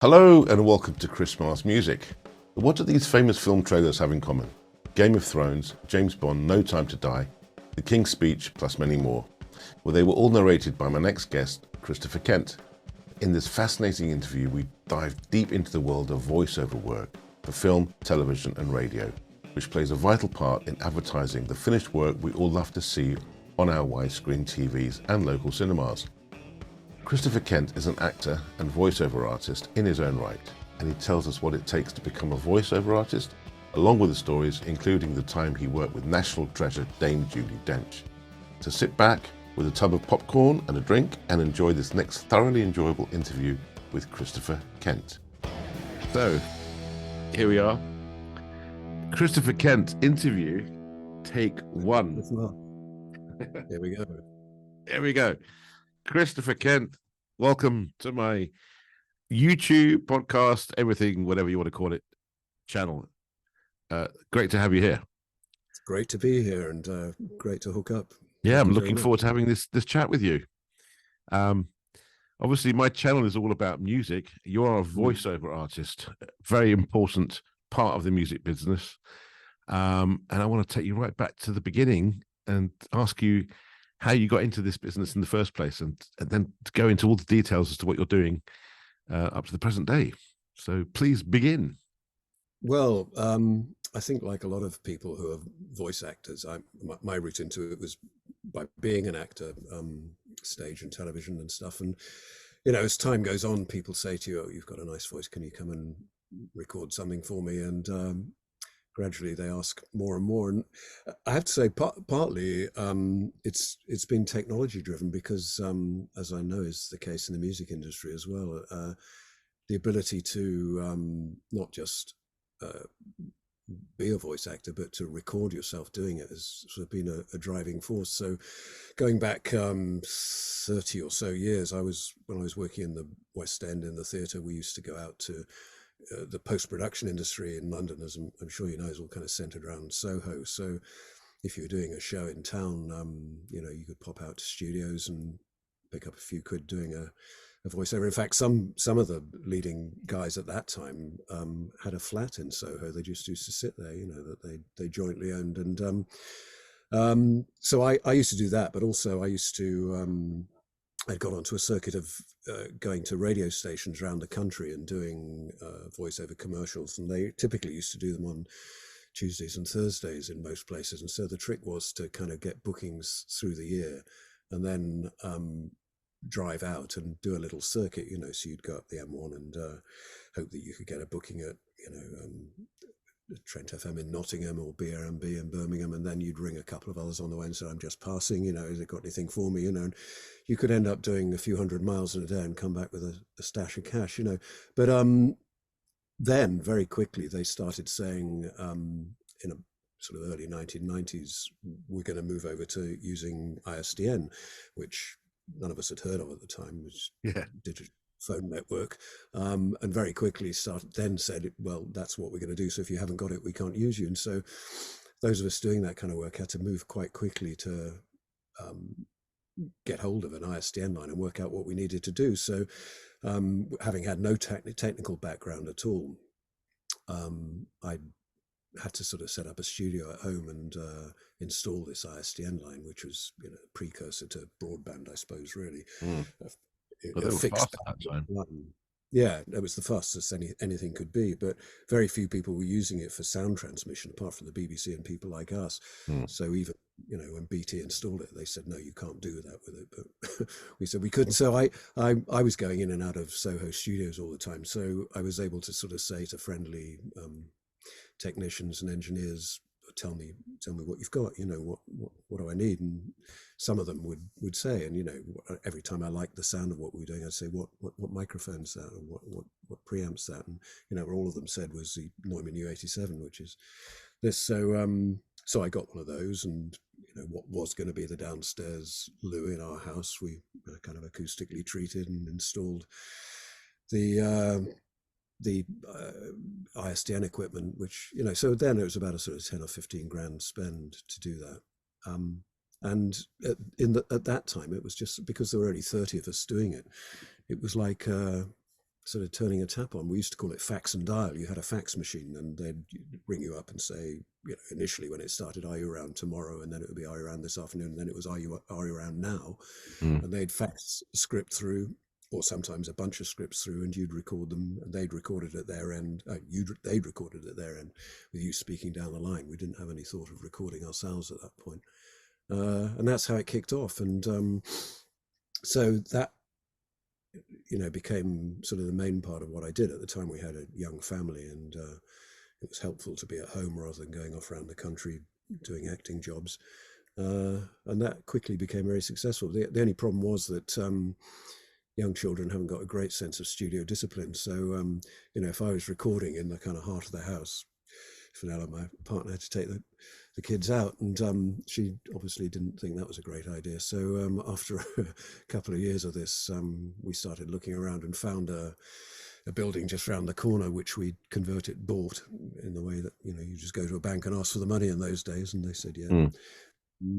Hello and welcome to Chris Smart's Music. What do these famous film trailers have in common? Game of Thrones, James Bond, No Time to Die, The King's Speech, plus many more. Well, they were all narrated by my next guest, Christopher Kent. In this fascinating interview, we dive deep into the world of voiceover work for film, television and radio, which plays a vital part in advertising the finished work we all love to see on our widescreen TVs and local cinemas. Christopher Kent is an actor and voiceover artist in his own right, and he tells us what it takes to become a voiceover artist, along with the stories, including the time he worked with national treasure Dame Judi Dench. So sit back with a tub of popcorn and a drink and enjoy this next thoroughly enjoyable interview with Christopher Kent. So, here we are. Christopher Kent interview, take one. Here we go. Here we go. Christopher Kent, welcome to my YouTube podcast, everything, whatever you want to call it, channel. Great to have you here. It's great to be here and great to hook up. Yeah, I'm looking forward to having this chat with you. Obviously, my channel is all about music. You're a voiceover artist, very important part of the music business. And I want to take you right back to the beginning and ask you how you got into this business in the first place, and then to go into all the details as to what you're doing up to the present day. So please begin. Well, I think like a lot of people who are voice actors, my route into it was by being an actor, stage and television and stuff. And, you know, as time goes on, people say to you, "Oh, you've got a nice voice. Can you come and record something for me?" And gradually they ask more and more, and I have to say partly it's been technology driven because as I know is the case in the music industry as well, the ability to not just be a voice actor but to record yourself doing it has sort of been a driving force. So going back 30 or so years, when I was working in the West End in the theatre, we used to go out to the post-production industry in London, as I'm sure you know, is all kind of centered around Soho. So if you were doing a show in town, you know, you could pop out to studios and pick up a few quid doing a voiceover. In fact, some of the leading guys at that time had a flat in Soho. They just used to sit there, you know, that they jointly owned. And so I used to do that, but also I used to I'd got onto a circuit of going to radio stations around the country and doing voiceover commercials, and they typically used to do them on Tuesdays and Thursdays in most places. And so the trick was to kind of get bookings through the year and then drive out and do a little circuit, you know, so you'd go up the M1 and hope that you could get a booking at, you know, Trent FM in Nottingham or BRMB in Birmingham, and then you'd ring a couple of others on the way and say, "I'm just passing, you know, has it got anything for me?" You know, and you could end up doing a few hundred miles in a day and come back with a stash of cash, you know. But then very quickly they started saying in a sort of early 1990s, we're going to move over to using ISDN, which none of us had heard of at the time, which digital phone network, and very quickly said, well, that's what we're going to do, so if you haven't got it, we can't use you. And so those of us doing that kind of work had to move quite quickly to get hold of an ISDN line and work out what we needed to do. So having had no technical background at all, I had to sort of set up a studio at home and install this ISDN line, which was, you know, a precursor to broadband, I suppose, really. But they were fast at that time. Yeah, it was the fastest anything could be, but very few people were using it for sound transmission apart from the BBC and people like us. So even, you know, when BT installed it, they said, "No, you can't do that with it." But we said we couldn't. So I was going in and out of Soho studios all the time. So I was able to sort of say to friendly technicians and engineers, tell me what you've got, you know, what do I need? And some of them would say, and, you know, every time I liked the sound of what we were doing, I'd say, what microphone's that, and what preamps that? And, you know, all of them said was the Neumann U87, which is this. So I got one of those, and, you know, what was going to be the downstairs loo in our house, we kind of acoustically treated and installed the ISDN equipment, which, you know, so then it was about a sort of 10 or 15 grand spend to do that. And at that time, it was just because there were only 30 of us doing it. It was like sort of turning a tap on. We used to call it fax and dial. You had a fax machine, and they'd ring you up and say, initially when it started, are you around tomorrow? And then it would be, are you around this afternoon? And then it was, are you around now? Mm. And they'd fax a script through, or sometimes a bunch of scripts through, and you'd record them, and they'd record it at their end. They'd record it at their end with you speaking down the line. We didn't have any thought of recording ourselves at that point. And that's how it kicked off. And so that, became sort of the main part of what I did. At the time, we had a young family, and it was helpful to be at home rather than going off around the country doing acting jobs. And that quickly became very successful. The only problem was that young children haven't got a great sense of studio discipline. So, if I was recording in the kind of heart of the house, Fenella, my partner, had to take the kids out, and she obviously didn't think that was a great idea. So after a couple of years of this, we started looking around and found a building just around the corner, which we bought in the way that, you just go to a bank and ask for the money in those days. And they said, yeah. Mm.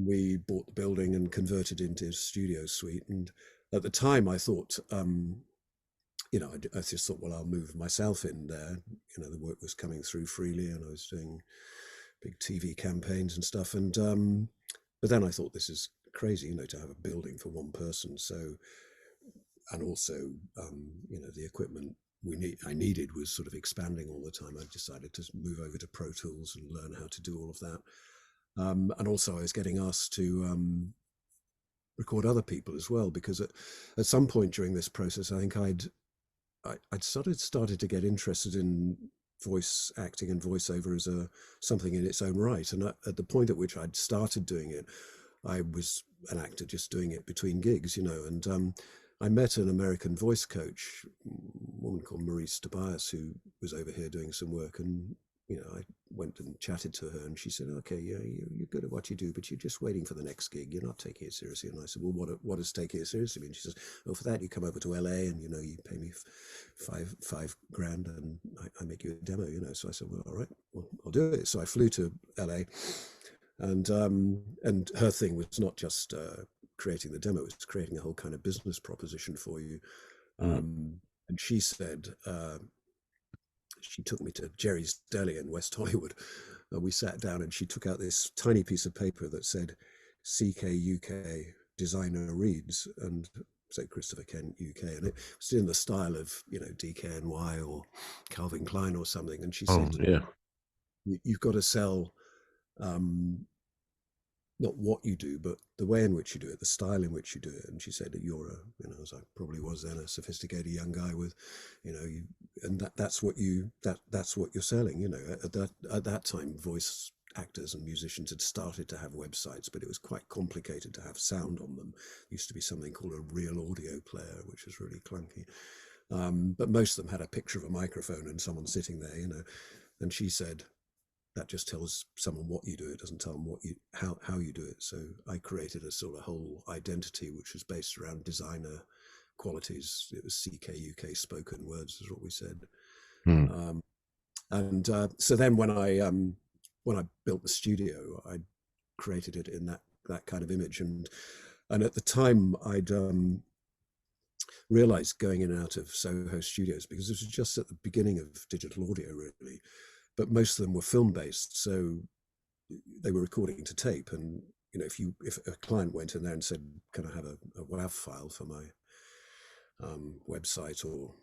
We bought the building and converted into a studio suite. And at the time I thought, I just thought, well, I'll move myself in there. The work was coming through freely, and I was doing big TV campaigns and stuff. And but then I thought, this is crazy, to have a building for one person. So, and also, the equipment I needed was sort of expanding all the time. I decided to move over to Pro Tools and learn how to do all of that. And also, I was getting asked to record other people as well, because at some point during this process, I think I'd started to get interested in voice acting and voiceover as something in its own right. And at the point at which I'd started doing it, I was an actor just doing it between gigs, and I met an American voice coach, a woman called Maurice Tobias, who was over here doing some work. And I went and chatted to her, and she said, okay, yeah, you're good at what you do, but you're just waiting for the next gig. You're not taking it seriously. And I said, well, what does taking it seriously mean? She says, oh, for that, you come over to LA and, you pay me five grand and I make you a demo, So I said, well, all right, well, I'll do it. So I flew to LA, and her thing was not just creating the demo, it was creating a whole kind of business proposition for you. And she said, she took me to Jerry's Deli in West Hollywood. We sat down, and she took out this tiny piece of paper that said CK UK designer reads, and say Christopher Kent UK, and it was in the style of DKNY or Calvin Klein or something. And she said, yeah, you've got to sell not what you do, but the way in which you do it, the style in which you do it. And she said that you're as I probably was then, a sophisticated young guy with, and that's what you're selling. At that time, voice actors and musicians had started to have websites, but it was quite complicated to have sound on them. There used to be something called a real audio player, which was really clunky. But most of them had a picture of a microphone and someone sitting there, And she said, that just tells someone what you do. It doesn't tell them how you do it. So I created a sort of whole identity, which was based around designer qualities. It was CK UK spoken words, is what we said. And so then when I built the studio, I created it in that kind of image. And at the time, I'd realized going in and out of Soho studios, because this was just at the beginning of digital audio, really, but most of them were film based, so they were recording to tape. And if a client went in there and said, can I have a WAV file for my website or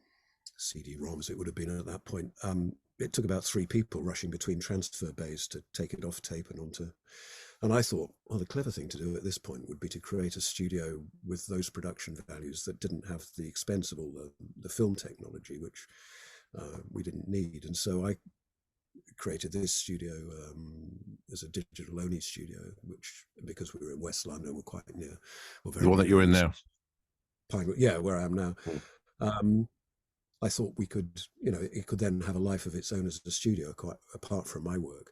CD-ROMs, it would have been at that point, it took about 3 people rushing between transfer bays to take it off tape and onto. And I thought, well, the clever thing to do at this point would be to create a studio with those production values that didn't have the expense of all the film technology, which we didn't need. And so I created this studio as a digital only studio, which, because we were in West London, we're quite near. The one that you're in now? Yeah, where I am now. I thought we could, it could then have a life of its own as a studio, quite apart from my work.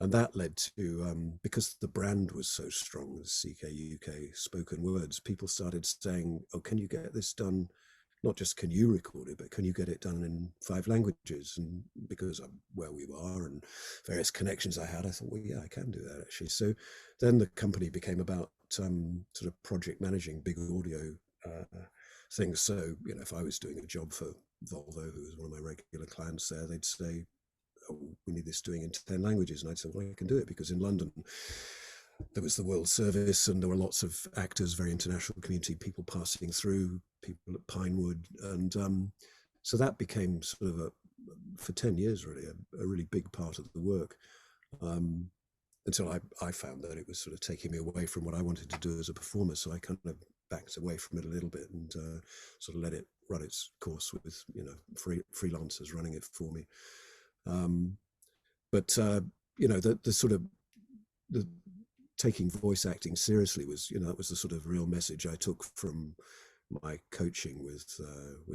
And that led to, because the brand was so strong, the CK UK spoken words, people started saying, oh, can you get this done? Not just can you record it, but can you get it done in 5 languages? And because of where we were and various connections I had, I thought, well, yeah, I can do that actually. So then the company became about sort of project managing big audio things. So, if I was doing a job for Volvo, who was one of my regular clients there, they'd say, oh, we need this doing in 10 languages. And I'd say, well, I can do it, because in London, there was the World Service, and there were lots of actors, very international community, people passing through, people at Pinewood. And so that became sort of for 10 years, really, a really big part of the work. Until I found that it was sort of taking me away from what I wanted to do as a performer. So I kind of backed away from it a little bit, and sort of let it run its course with, freelancers running it for me. But the sort of the taking voice acting seriously was, that was the sort of real message I took from my coaching with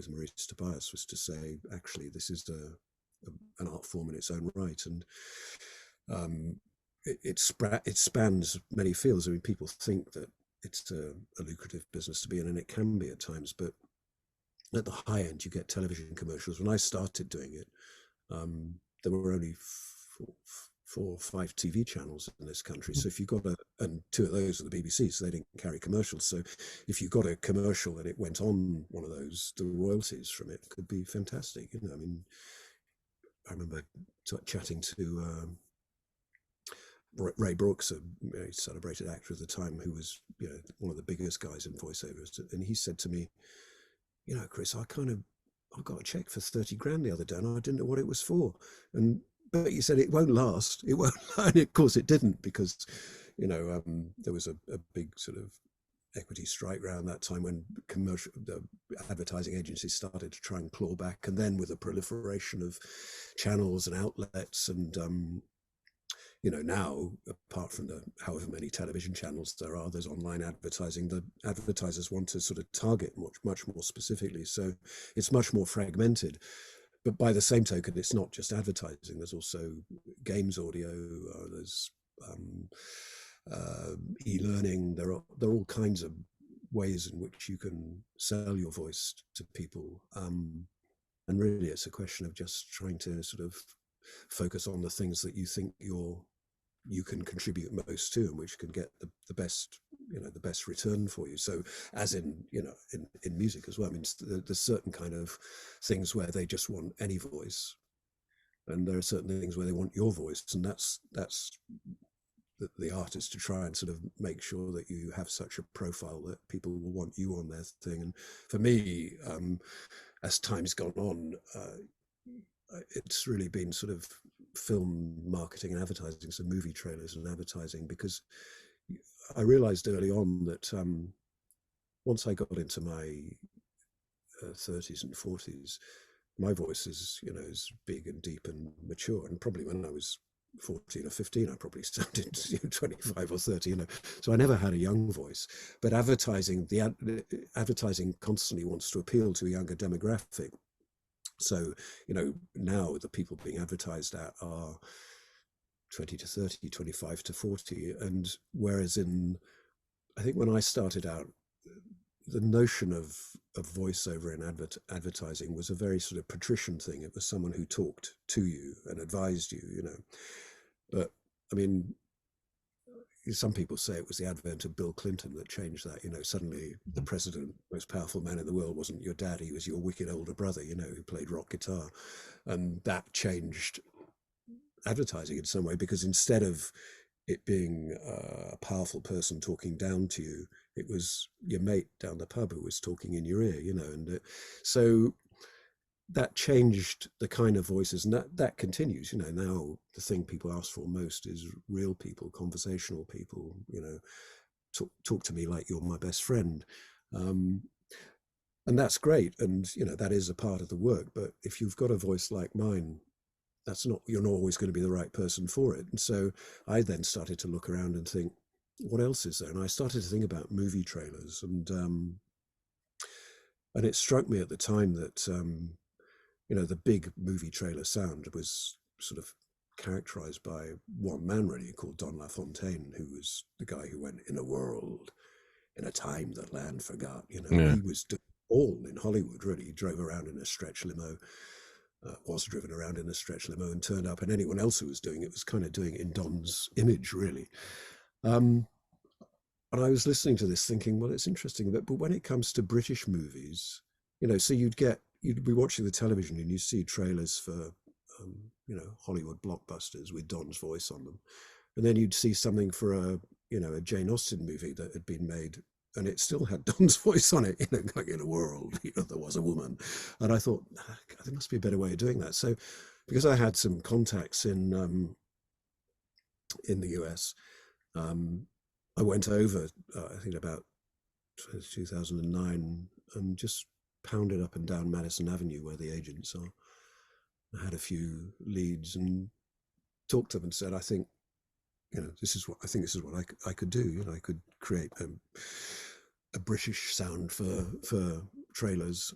Maurice Tobias, was to say, actually, this is an art form in its own right. And it spans many fields. I mean, people think that it's a lucrative business to be in, and it can be at times, but at the high end, you get television commercials. When I started doing it, there were only four or five TV channels in this country. So if you got and two of those were the BBC, so they didn't carry commercials. So if you got a commercial and it went on one of those, the royalties from it could be fantastic. I mean, I remember chatting to Ray Brooks, a very celebrated actor at the time, who was one of the biggest guys in voiceovers, and he said to me, Chris, I got a check for 30 grand the other day, and I didn't know what it was for. But he said it won't last. It won't. And of course it didn't, because there was a big sort of equity strike around that time, when the advertising agencies started to try and claw back, and then with the proliferation of channels and outlets, and now, apart from the however many television channels there are, there's online advertising. The advertisers want to sort of target much more specifically, so it's much more fragmented. But by the same token, it's not just advertising. There's also games audio. There's e-learning. There are all kinds of ways in which you can sell your voice to people. And really, it's a question of just trying to sort of focus on the things that you think you can contribute most to, and which can get the best the best return for you. So as in in music as well, I mean, there's certain kind of things where they just want any voice, and there are certain things where they want your voice, and that's the art is to try and sort of make sure that you have such a profile that people will want you on their thing. And for me, as time's gone on, it's really been sort of film marketing and advertising, so movie trailers and advertising, because I realized early on that once I got into my 30s and 40s, my voice is big and deep and mature, and probably when I was 14 or 15 I probably sounded 25 or 30, so I never had a young voice. But advertising constantly wants to appeal to a younger demographic. So, now the people being advertised at are 20 to 30, 25 to 40. And whereas I think when I started out, the notion of voiceover in advertising was a very sort of patrician thing. It was someone who talked to you and advised you, But, I mean, some people say it was the advent of Bill Clinton that changed that. Suddenly the president, most powerful man in the world, wasn't your dad, he was your wicked older brother, who played rock guitar. And that changed advertising in some way, because instead of it being a powerful person talking down to you, it was your mate down the pub who was talking in your ear, and so that changed the kind of voices, and that continues. Now the thing people ask for most is real people, conversational people. Talk to me like you're my best friend, and that's great. And that is a part of the work. But if you've got a voice like mine, you're not always going to be the right person for it. And so I then started to look around and think, what else is there? And I started to think about movie trailers, and it struck me at the time that the big movie trailer sound was sort of characterized by one man really, called Don LaFontaine, who was the guy who went, in a world, in a time that land forgot. Yeah. He was all in Hollywood, really. He drove around in a stretch limo, was driven around in a stretch limo, and turned up, and anyone else who was doing it was kind of doing it in Don's image, really. And I was listening to this thinking, well, it's interesting, but when it comes to British movies, so you'd get you'd be watching the television and you see trailers for, Hollywood blockbusters with Don's voice on them, and then you'd see something for a Jane Austen movie that had been made, and it still had Don's voice on it. Like in a world, there was a woman, and I thought, God, there must be a better way of doing that. So, because I had some contacts in the US, I went over, I think about 2009, and just pounded up and down Madison Avenue where the agents are. I had a few leads and talked to them and said, I think, this is what I could do. I could create a British sound for trailers,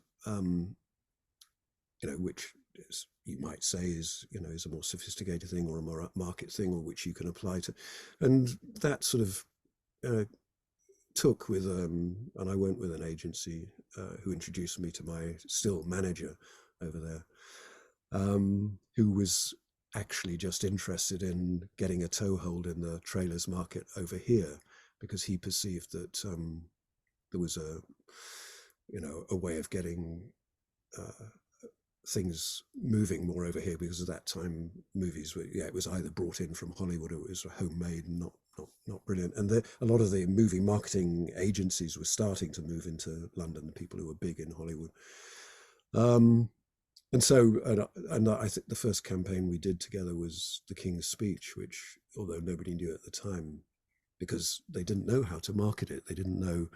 which is, you might say is a more sophisticated thing or a more upmarket thing, or which you can apply to, and that sort of took with, and I went with an agency who introduced me to my still manager over there, who was actually just interested in getting a toehold in the trailers market over here, because he perceived that there was a way of getting things moving more over here, because at that time movies were, it was either brought in from Hollywood or it was homemade and not brilliant. And a lot of the movie marketing agencies were starting to move into London, the people who were big in Hollywood. And so, and I think the first campaign we did together was The King's Speech, which, although nobody knew at the time, because they didn't know how to market it, they didn't know,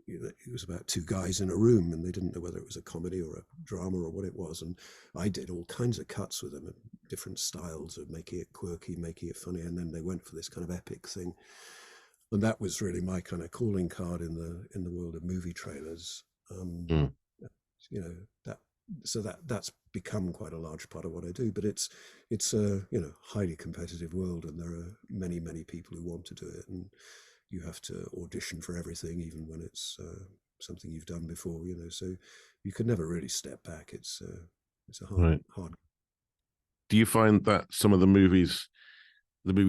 it was about two guys in a room, and they didn't know whether it was a comedy or a drama or what it was. And I did all kinds of cuts with them, different styles of making it quirky, making it funny, and then they went for this kind of epic thing. And that was really my kind of calling card in the world of movie trailers. That's become quite a large part of what I do. But it's a highly competitive world, and there are many people who want to do it, and you have to audition for everything, even when it's something you've done before. So you can never really step back. It's a hard. Do you find that some of the movie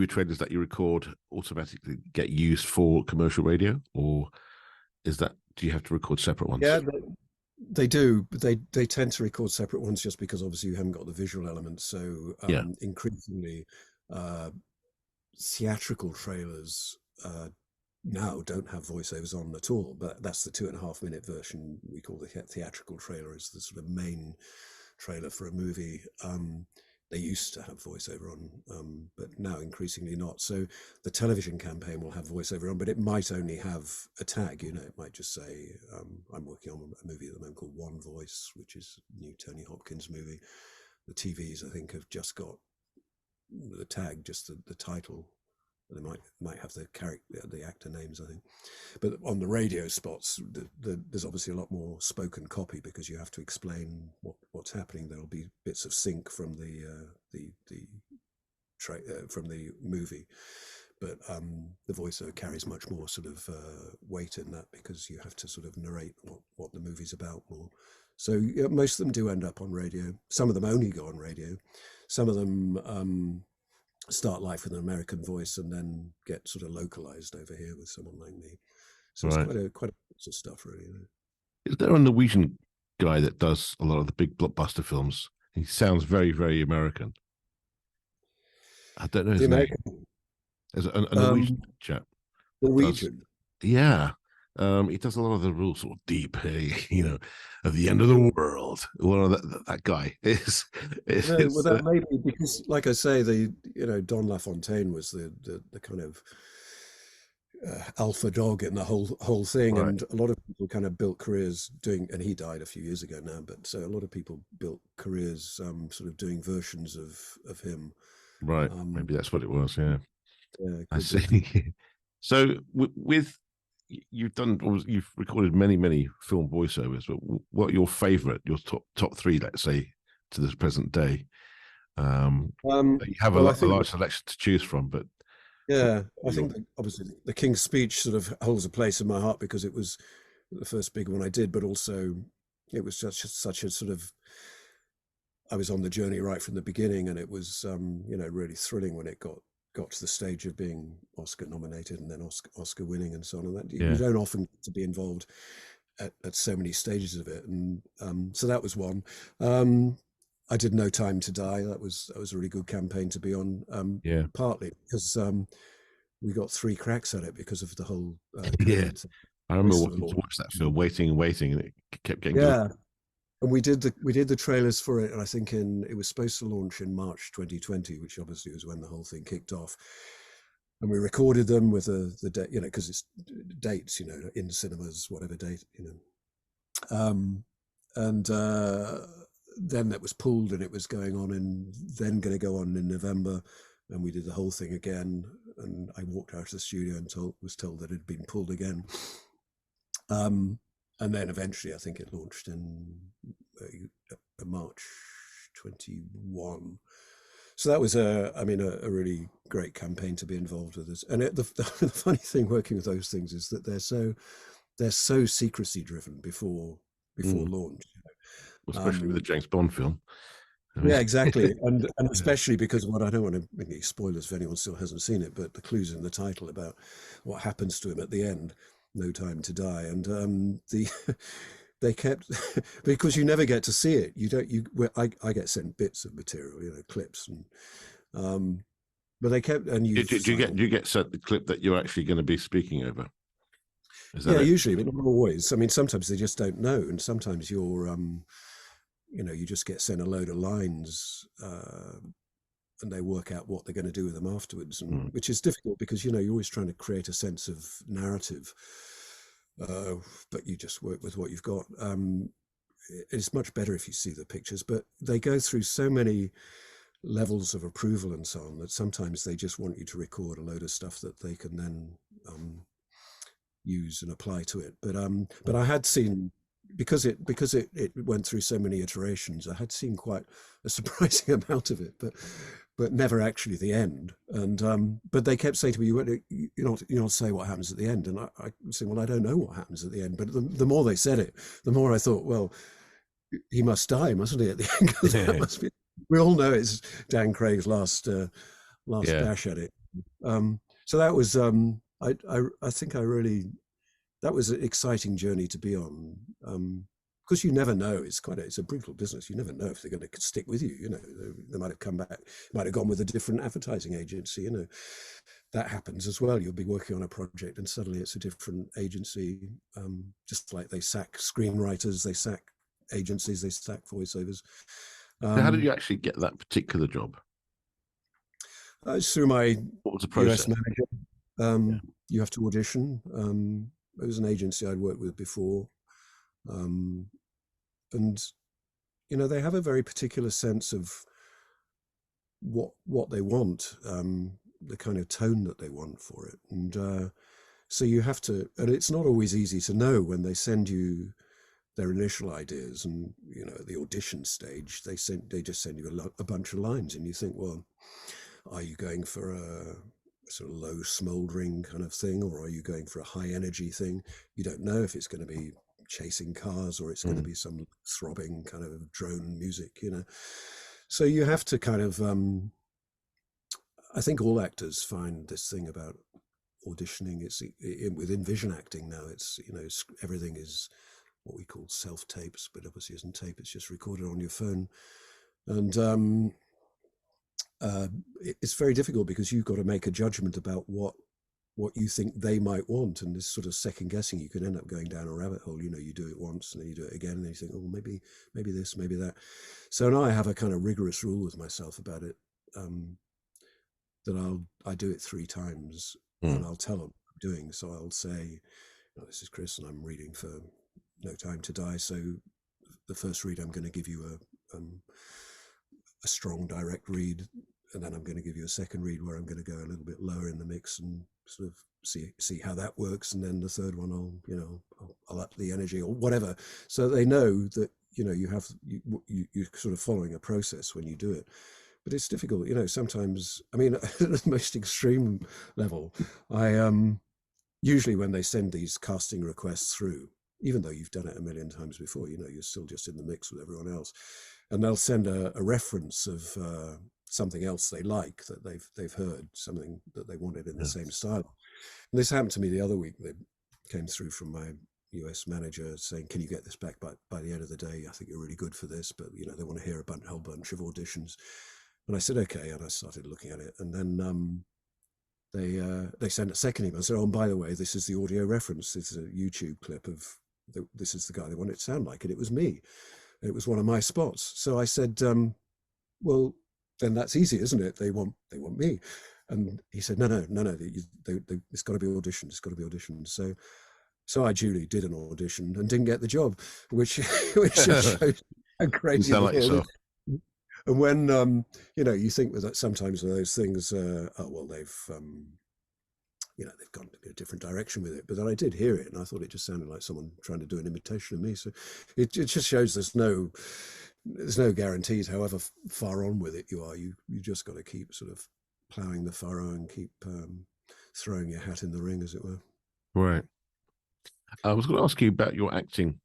trailers that you record automatically get used for commercial radio, or do you have to record separate ones? Yeah, they do, but they tend to record separate ones just because obviously you haven't got the visual element. So increasingly, theatrical trailers now don't have voiceovers on at all. But that's the 2.5-minute version we call the theatrical trailer. Is the sort of main trailer for a movie. They used to have voiceover on, but now increasingly not. So the television campaign will have voiceover on, but it might only have a tag. It might just say, I'm working on a movie at the moment called One Voice, which is a new Tony Hopkins movie. The TVs, I think, have just got the tag, just the title. They might have the actor names, I think. But on the radio spots, there's obviously a lot more spoken copy, because you have to explain what's happening. There'll be bits of sync from from the movie, but the voiceover carries much more sort of weight in that, because you have to sort of narrate what the movie's about more. So most of them do end up on radio. Some of them only go on radio. Some of them start life with an American voice and then get sort of localized over here with someone like me. So it's quite a mix of stuff, really. Is there a Norwegian guy that does a lot of the big blockbuster films? He sounds very, very American. I don't know his name. There's a Norwegian chap. Norwegian. Yeah. He does a lot of the real sort of deep, at the end of the world. Well, that guy is. That may be because, like I say, Don LaFontaine was the kind of alpha dog in the whole thing, right. And a lot of people kind of built careers doing, and he died a few years ago now, but so a lot of people built careers sort of doing versions of him. Right. Maybe that's what it was. Yeah. I see. So with you've recorded many film voiceovers, but what are your favorite, your top three, let's say, to this present day? You have a large selection to choose from, but I think obviously the King's Speech sort of holds a place in my heart, because it was the first big one I did, but also it was such a sort of, I was on the journey right from the beginning, and it was really thrilling when it got to the stage of being Oscar nominated and then Oscar winning and so on. And that you don't often get to be involved at so many stages of it, and so that was one. I did No Time to Die. That was a really good campaign to be on. Yeah. Partly because we got 3 cracks at it because of the whole Yeah. COVID thing. I remember Most of the wanting to launch. watch that film, waiting and waiting, and it kept getting delayed. Yeah, and we did the trailers for it, and I think it was supposed to launch in March 2020, which obviously was when the whole thing kicked off. And we recorded them with the date, because it's dates, in cinemas, whatever date, and then that was pulled, and it was going on, and then going to go on in November, and we did the whole thing again. And I walked out of the studio and was told that it had been pulled again. And then eventually, I think it launched in March 21. So that was a really great campaign to be involved with. And the funny thing working with those things is that they're so secrecy driven before launch. Especially with the James Bond film. I mean, Yeah, exactly, and especially because I don't want to make any spoilers if anyone still hasn't seen it, but the clues in the title about what happens to him at the end, No Time to Die, and they kept because you never get to see it. I get sent bits of material, clips, and but they kept and you do you get sent the clip that you're actually going to be speaking over? Is that yeah, it? usually, but not always. I mean, sometimes they just don't know, and sometimes you're you just get sent a load of lines, and they work out what they're going to do with them afterwards, and which is difficult because you're always trying to create a sense of narrative, but you just work with what you've got. It's much better if you see the pictures, but they go through so many levels of approval and so on that sometimes they just want you to record a load of stuff that they can then use and apply to it. But I had seen, because it went through so many iterations, I had seen quite a surprising amount of it, but never actually the end. And but they kept saying to me, you not say what happens at the end. And I said, well, I don't know what happens at the end. But the more they said it, the more I thought, well, he must die, mustn't he, at the end? Because that must be. We all know it's Dan Craig's last dash at it. So that was I think I really. That was an exciting journey to be on, because you never know. It's a brutal business. You never know if they're going to stick with you. They might have come back, might have gone with a different advertising agency. That happens as well. You'll be working on a project and suddenly it's a different agency. Just like they sack screenwriters, they sack agencies, they sack voiceovers. So how did you actually get that particular job? It's through my What was the process? US manager. You have to audition. It was an agency I'd worked with before, and they have a very particular sense of what they want, the kind of tone that they want for it, and so you have to. And it's not always easy to know when they send you their initial ideas, and at the audition stage they just send you a bunch of lines, and you think, well, are you going for a sort of low smoldering kind of thing, or are you going for a high energy thing? You don't know if it's going to be chasing cars or it's going to be some throbbing kind of drone music, so you have to kind of I think all actors find this thing about auditioning. It's within vision acting now, it's everything is what we call self tapes, but obviously isn't tape, it's just recorded on your phone. And it's very difficult because you've got to make a judgment about what you think they might want, and this sort of second guessing, you can end up going down a rabbit hole. You do it once and then you do it again, and then you think, oh, maybe this, maybe that. So now I have a kind of rigorous rule with myself about it, that I do it 3 times, and I'll tell them what I'm doing. So I'll say, this is Chris and I'm reading for No Time to Die, so the first read I'm going to give you a strong direct read, and then I'm going to give you a second read where I'm going to go a little bit lower in the mix and sort of see how that works, and then the third one I'll up the energy or whatever, so they know that you're sort of following a process when you do it. But it's difficult, sometimes. I mean, at the most extreme level, I usually when they send these casting requests through, even though you've done it a million times before, you're still just in the mix with everyone else, and they'll send a reference of something else they like, that they've heard, something that they wanted in the same style. And this happened to me the other week. They came through from my US manager saying, "Can you get this back by the end of the day? I think you're really good for this, but they want to hear a whole bunch of auditions." And I said, "Okay," and I started looking at it, and then they sent a second email and said, "Oh, and by the way, this is the audio reference. This is a YouTube clip of this is the guy they want it to sound like," and it was me. It was one of my spots. So I said, "Well, then that's easy, isn't it? They want me." And he said, "No, no, no, no. It's got to be auditioned. It's got to be auditioned." So I duly did an audition and didn't get the job, which just shows how You crazy sound the like world yourself. is. And when you think that sometimes those things, oh well, they've gone in a different direction with it. But then I did hear it, and I thought it just sounded like someone trying to do an imitation of me. So it just shows there's no guarantees. However far on with it you are, you just got to keep sort of ploughing the furrow and keep throwing your hat in the ring, as it were. Right. I was going to ask you about your acting.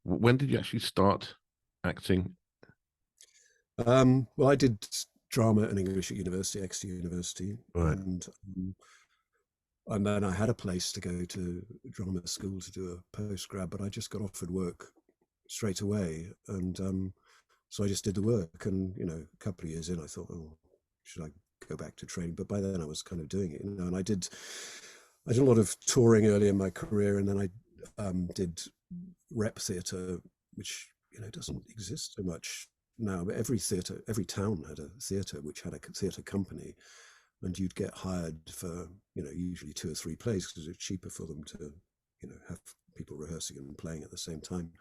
When did you actually start acting? Well, I did drama and English at university, Exeter University, Right. and then I had a place to go to drama school to do a postgrad, but I just got offered work straight away, and so I just did the work. And a couple of years in, I thought, "Oh, should I go back to training?" But by then, I was kind of doing it, and I did a lot of touring early in my career, and then I did rep theatre, which doesn't exist so much now. But every town had a theatre which had a theatre company, and you'd get hired for usually 2 or 3 plays because it's cheaper for them to have people rehearsing and playing at the same time.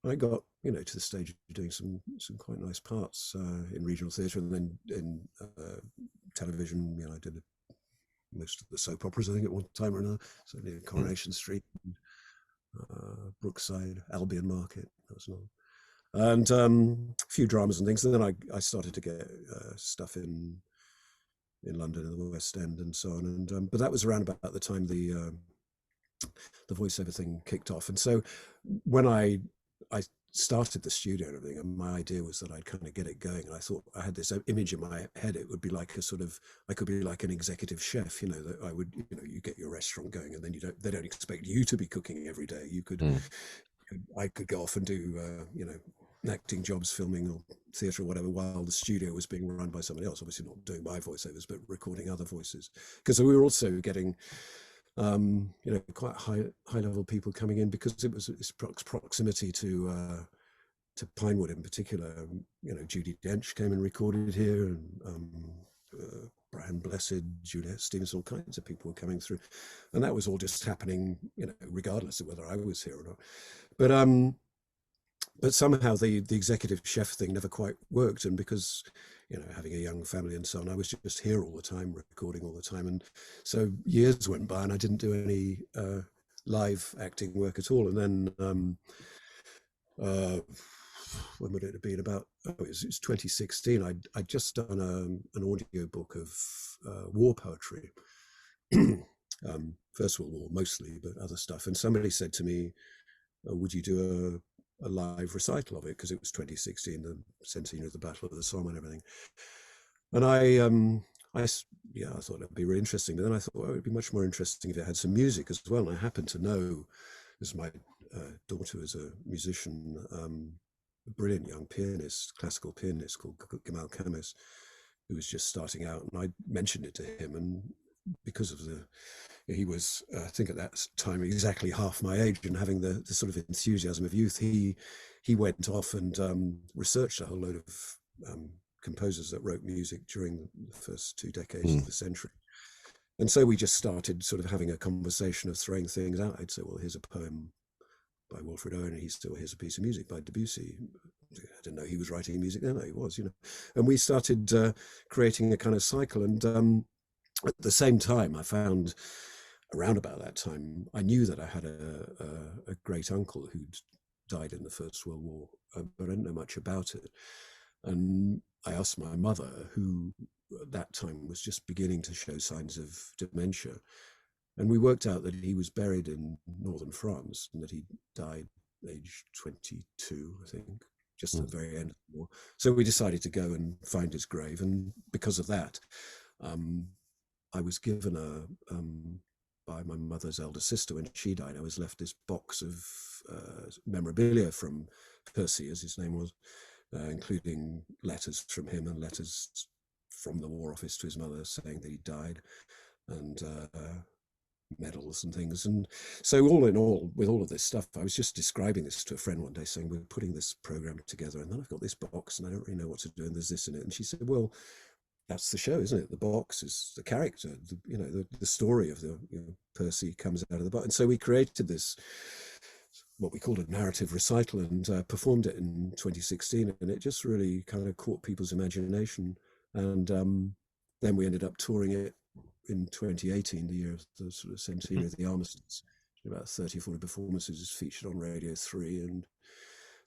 I got to the stage of doing some quite nice parts in regional theatre, and then in television. I did most of the soap operas, I think, at one time or another. Certainly in Coronation Street, Brookside, Albion Market, that was another. And a few dramas and things. And then I started to get stuff in London in the West End and so on. And but that was around about the time the voiceover thing kicked off. And so when I started the studio and everything, and my idea was that I'd kind of get it going. And I thought I had this image in my head. It would be like I could be like an executive chef, that I would, you get your restaurant going, and then they don't expect you to be cooking every day. I could go off and do, acting jobs, filming or theatre or whatever, while the studio was being run by somebody else, obviously not doing my voiceovers, but recording other voices. Because we were also getting quite high level people coming in, because it was its proximity to Pinewood in particular. Judi Dench came and recorded here, and Brian Blessed, Juliet Stevens, all kinds of people were coming through, and that was all just happening, regardless of whether I was here or not. But somehow the executive chef thing never quite worked, and because having a young family and so on, I was just here all the time, recording all the time, and so years went by and I didn't do any live acting work at all. And then when would it have been? About it was 2016. I'd just done an audio book of war poetry, First World War mostly, but other stuff. And somebody said to me, "Would you do a live recital of it?" Because it was 2016, the centenary of the Battle of the Somme and everything. And I thought it'd be really interesting. But then I thought, well, it'd be much more interesting if it had some music as well. And I happened to know, as my daughter is a musician, a brilliant young pianist, classical pianist called Gamal Kamis, who was just starting out. And I mentioned it to him, and because of he was, I think at that time, exactly half my age, and having the sort of enthusiasm of youth, he went off and researched a whole load of composers that wrote music during the first 2 decades of the century. And so we just started sort of having a conversation of throwing things out. I'd say, well, here's a poem by Wilfred Owen, and here's a piece of music by Debussy. I didn't know he was writing music then. No, he was, And we started creating a kind of cycle. And at the same time, I found around about that time, I knew that I had a great uncle who'd died in the First World War, but I didn't know much about it. And I asked my mother, who at that time was just beginning to show signs of dementia. And we worked out that he was buried in northern France, and that he died age 22, I think, just at the very end of the war. So we decided to go and find his grave. And because of that, I was given by my mother's elder sister when she died, I was left this box of memorabilia from Percy, as his name was, including letters from him and letters from the War Office to his mother saying that he died, and medals and things. And so all in all, with all of this stuff, I was just describing this to a friend one day, saying we're putting this program together, and then I've got this box and I don't really know what to do, and there's this in it. And she said, well, that's the show, isn't it? The box is the character, the story of the Percy comes out of the box. And so we created this, what we called a narrative recital, and performed it in 2016, and it just really kind of caught people's imagination. And then we ended up touring it in 2018, the year of the sort of centenary of the armistice. About 30 or 40 performances featured on Radio 3, and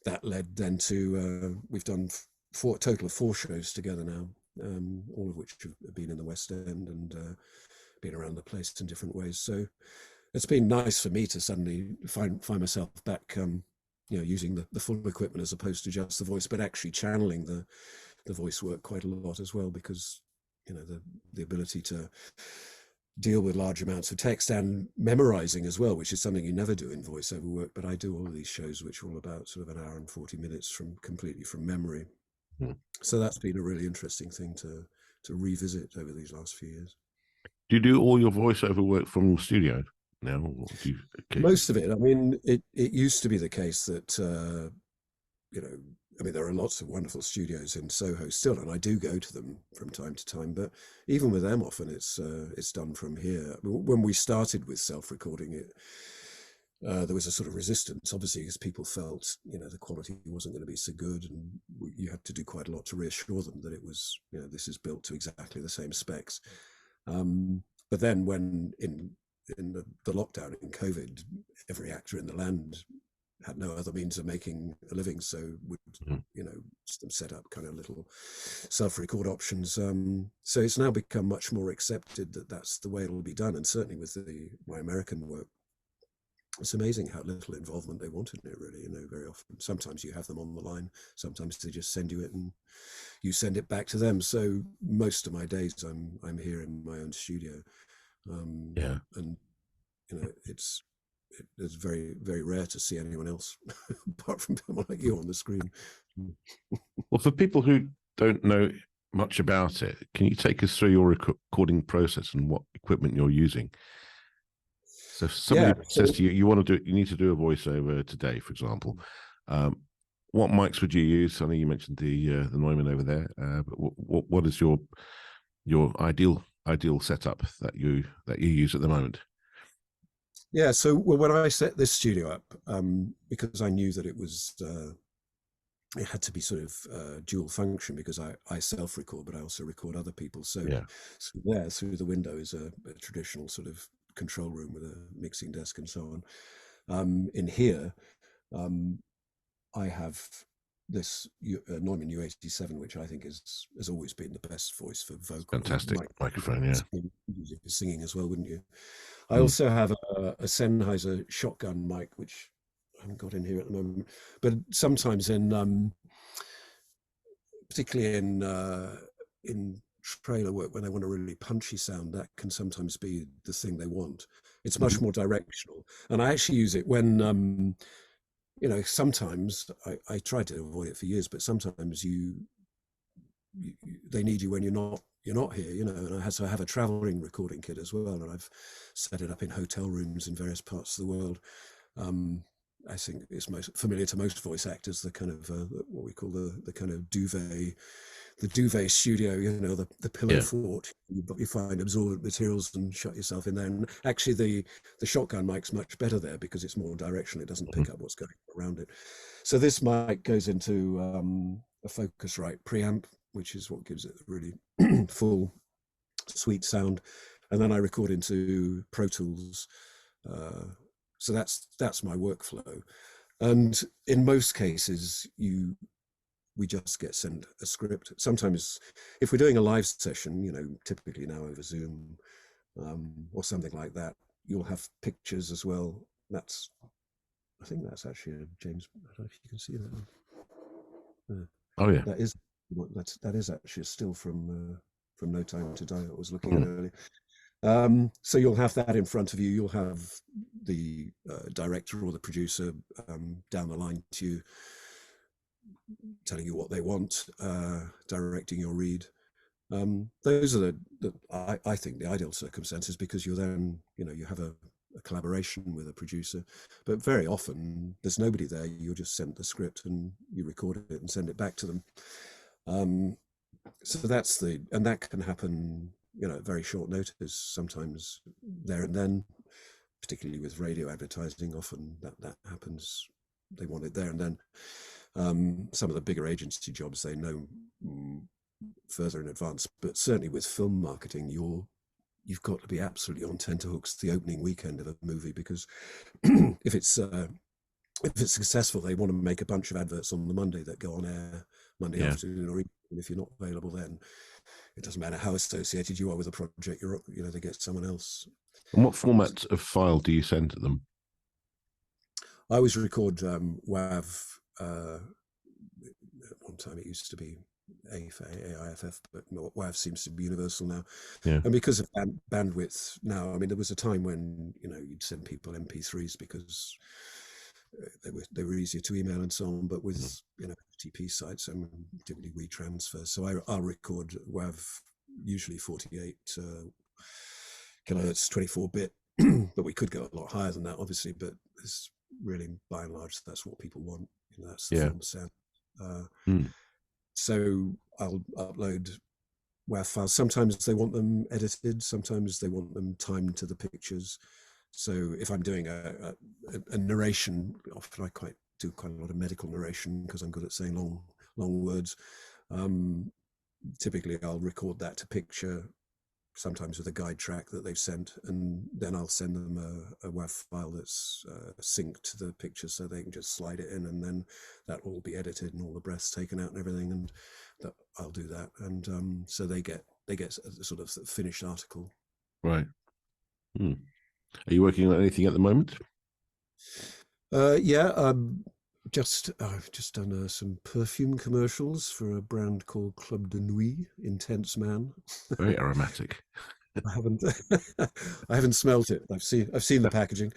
that led then to we've done a total of 4 shows together now, all of which have been in the West End and been around the place in different ways. So it's been nice for me to suddenly find myself back, using the full equipment as opposed to just the voice, but actually channeling the voice work quite a lot as well, because the ability to deal with large amounts of text and memorizing as well, which is something you never do in voiceover work. But I do all of these shows which are all about sort of an hour and 40 minutes completely from memory. So that's been a really interesting thing to revisit over these last few years. Do you do all your voiceover work from the studio now? Or do you Most of it. I mean, it used to be the case that, there are lots of wonderful studios in Soho still, and I do go to them from time to time. But even with them, often it's done from here. When we started with self-recording, there was a sort of resistance, obviously, because people felt, the quality wasn't going to be so good, and you had to do quite a lot to reassure them that it was, this is built to exactly the same specs. But then when in the lockdown in COVID, every actor in the land had no other means of making a living, so would set up kind of little self-record options. So it's now become much more accepted that that's the way it'll be done. And certainly with my American work, it's amazing how little involvement they want in it, really. Very often, sometimes you have them on the line, sometimes they just send you it and you send it back to them. So most of my days I'm here in my own studio, and it's very, very rare to see anyone else apart from someone like you on the screen. Well, for people who don't know much about it, can you take us through your recording process and what equipment you're using? So if somebody says to you, you need to do a voiceover today, for example, what mics would you use? I know you mentioned the Neumann over there, but what is your ideal setup that you use at the moment? Yeah, so when I set this studio up, because I knew that it had to be sort of dual function, because I self-record, but I also record other people. So through the window is a traditional sort of control room with a mixing desk and so on. In here, I have this Neumann U87, which I think has always been the best voice for vocal. Fantastic microphone, yeah. Singing as well, wouldn't you? I also have a Sennheiser shotgun mic, which I haven't got in here at the moment, but sometimes particularly in trailer work, when they want a really punchy sound, that can sometimes be the thing they want. It's much more directional, and I actually use it when sometimes I try to avoid it for years, but sometimes they need you when you're not here, and I have a traveling recording kit as well, and I've set it up in hotel rooms in various parts of the world. I think it's most familiar to most voice actors, the kind of what we call the kind of duvet studio, the pillow fort. You find absorbent materials and shut yourself in there. And actually the shotgun mic's much better there because it's more directional. It doesn't pick up what's going around it. So this mic goes into a Focusrite preamp, which is what gives it a really full, sweet sound. And then I record into Pro Tools. So that's my workflow. And in most cases, we just get sent a script. Sometimes if we're doing a live session, typically now over Zoom or something like that, you'll have pictures as well. I think that's actually a James, I don't know if you can see that. Oh yeah. That is actually a still from No Time to Die I was looking at earlier. So you'll have that in front of you. You'll have the director or the producer down the line to you, telling you what they want, directing your read. Those are I think the ideal circumstances, because you're then, you have a collaboration with a producer, but very often there's nobody there. You're just sent the script and you record it and send it back to them. So and that can happen, at very short notice, sometimes there and then, particularly with radio advertising. Often that happens. They want it there and then. Some of the bigger agency jobs, they know further in advance, but certainly with film marketing, you've got to be absolutely on tenterhooks the opening weekend of a movie, because if it's successful, they want to make a bunch of adverts on the Monday that go on air Monday afternoon or evening. And if you're not available then, it doesn't matter how associated you are with a project, they get someone else. And what format of file do you send to them? I always record WAV. At one time it used to be AIFF, but WAV seems to be universal now. Yeah. And because of bandwidth now, there was a time when you'd send people MP3s because they were easier to email and so on. But with FTP sites, typically we transfer. So I'll record WAV, usually 48 kilohertz, 24-bit, but we could go a lot higher than that, obviously. But it's really, by and large, that's what people want. That's the film sound. So I'll upload WAV files. Sometimes they want them edited. Sometimes they want them timed to the pictures. So if I'm doing a narration, often I do quite a lot of medical narration because I'm good at saying long words. Typically, I'll record that to picture, sometimes with a guide track that they've sent, and then I'll send them a WAV file that's synced to the picture, so they can just slide it in, and then that will be edited and all the breaths taken out and everything, and I'll do that, and so they get a sort of finished article. Right. Are you working on anything at the moment? Yeah, I've just done some perfume commercials for a brand called Club de Nuit, Intense Man. Very aromatic. I haven't smelt it. I've seen the packaging.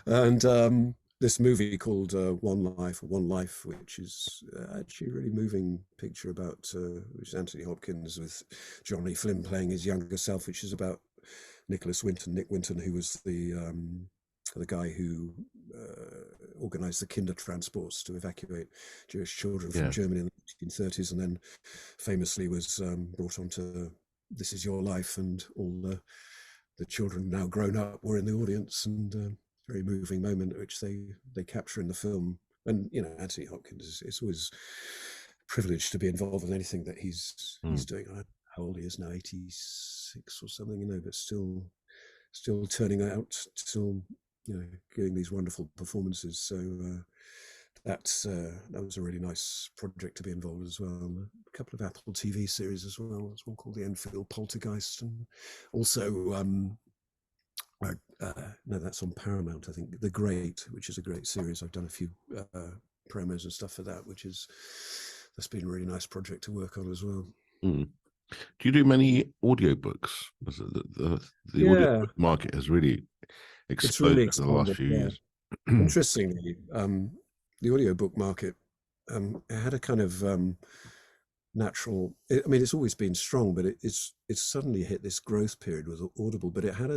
And this movie called One Life, which is actually a really moving picture about which is Anthony Hopkins with Johnny Flynn playing his younger self, which is about Nick Winton, who was the guy who organized the kinder transports to evacuate Jewish children from Germany in the 1930s, and then famously was brought onto This Is Your Life, and all the children, now grown up, were in the audience, and very moving moment which they capture in the film. And Anthony Hopkins is always privileged to be involved with anything that he's doing. I don't know how old he is now, 86 or something, but still turning out, still giving these wonderful performances. So that was a really nice project to be involved as well. A couple of Apple TV series as well. There's one called The Enfield Poltergeist, and also no, that's on Paramount, I think. The Great, which is a great series. I've done a few promos and stuff for that, that's been a really nice project to work on as well. Do you do many audiobooks? The audiobook market has really exploded in the last few years. Interestingly, the audiobook market had a kind of natural. It's always been strong, but it's suddenly hit this growth period with Audible. But it had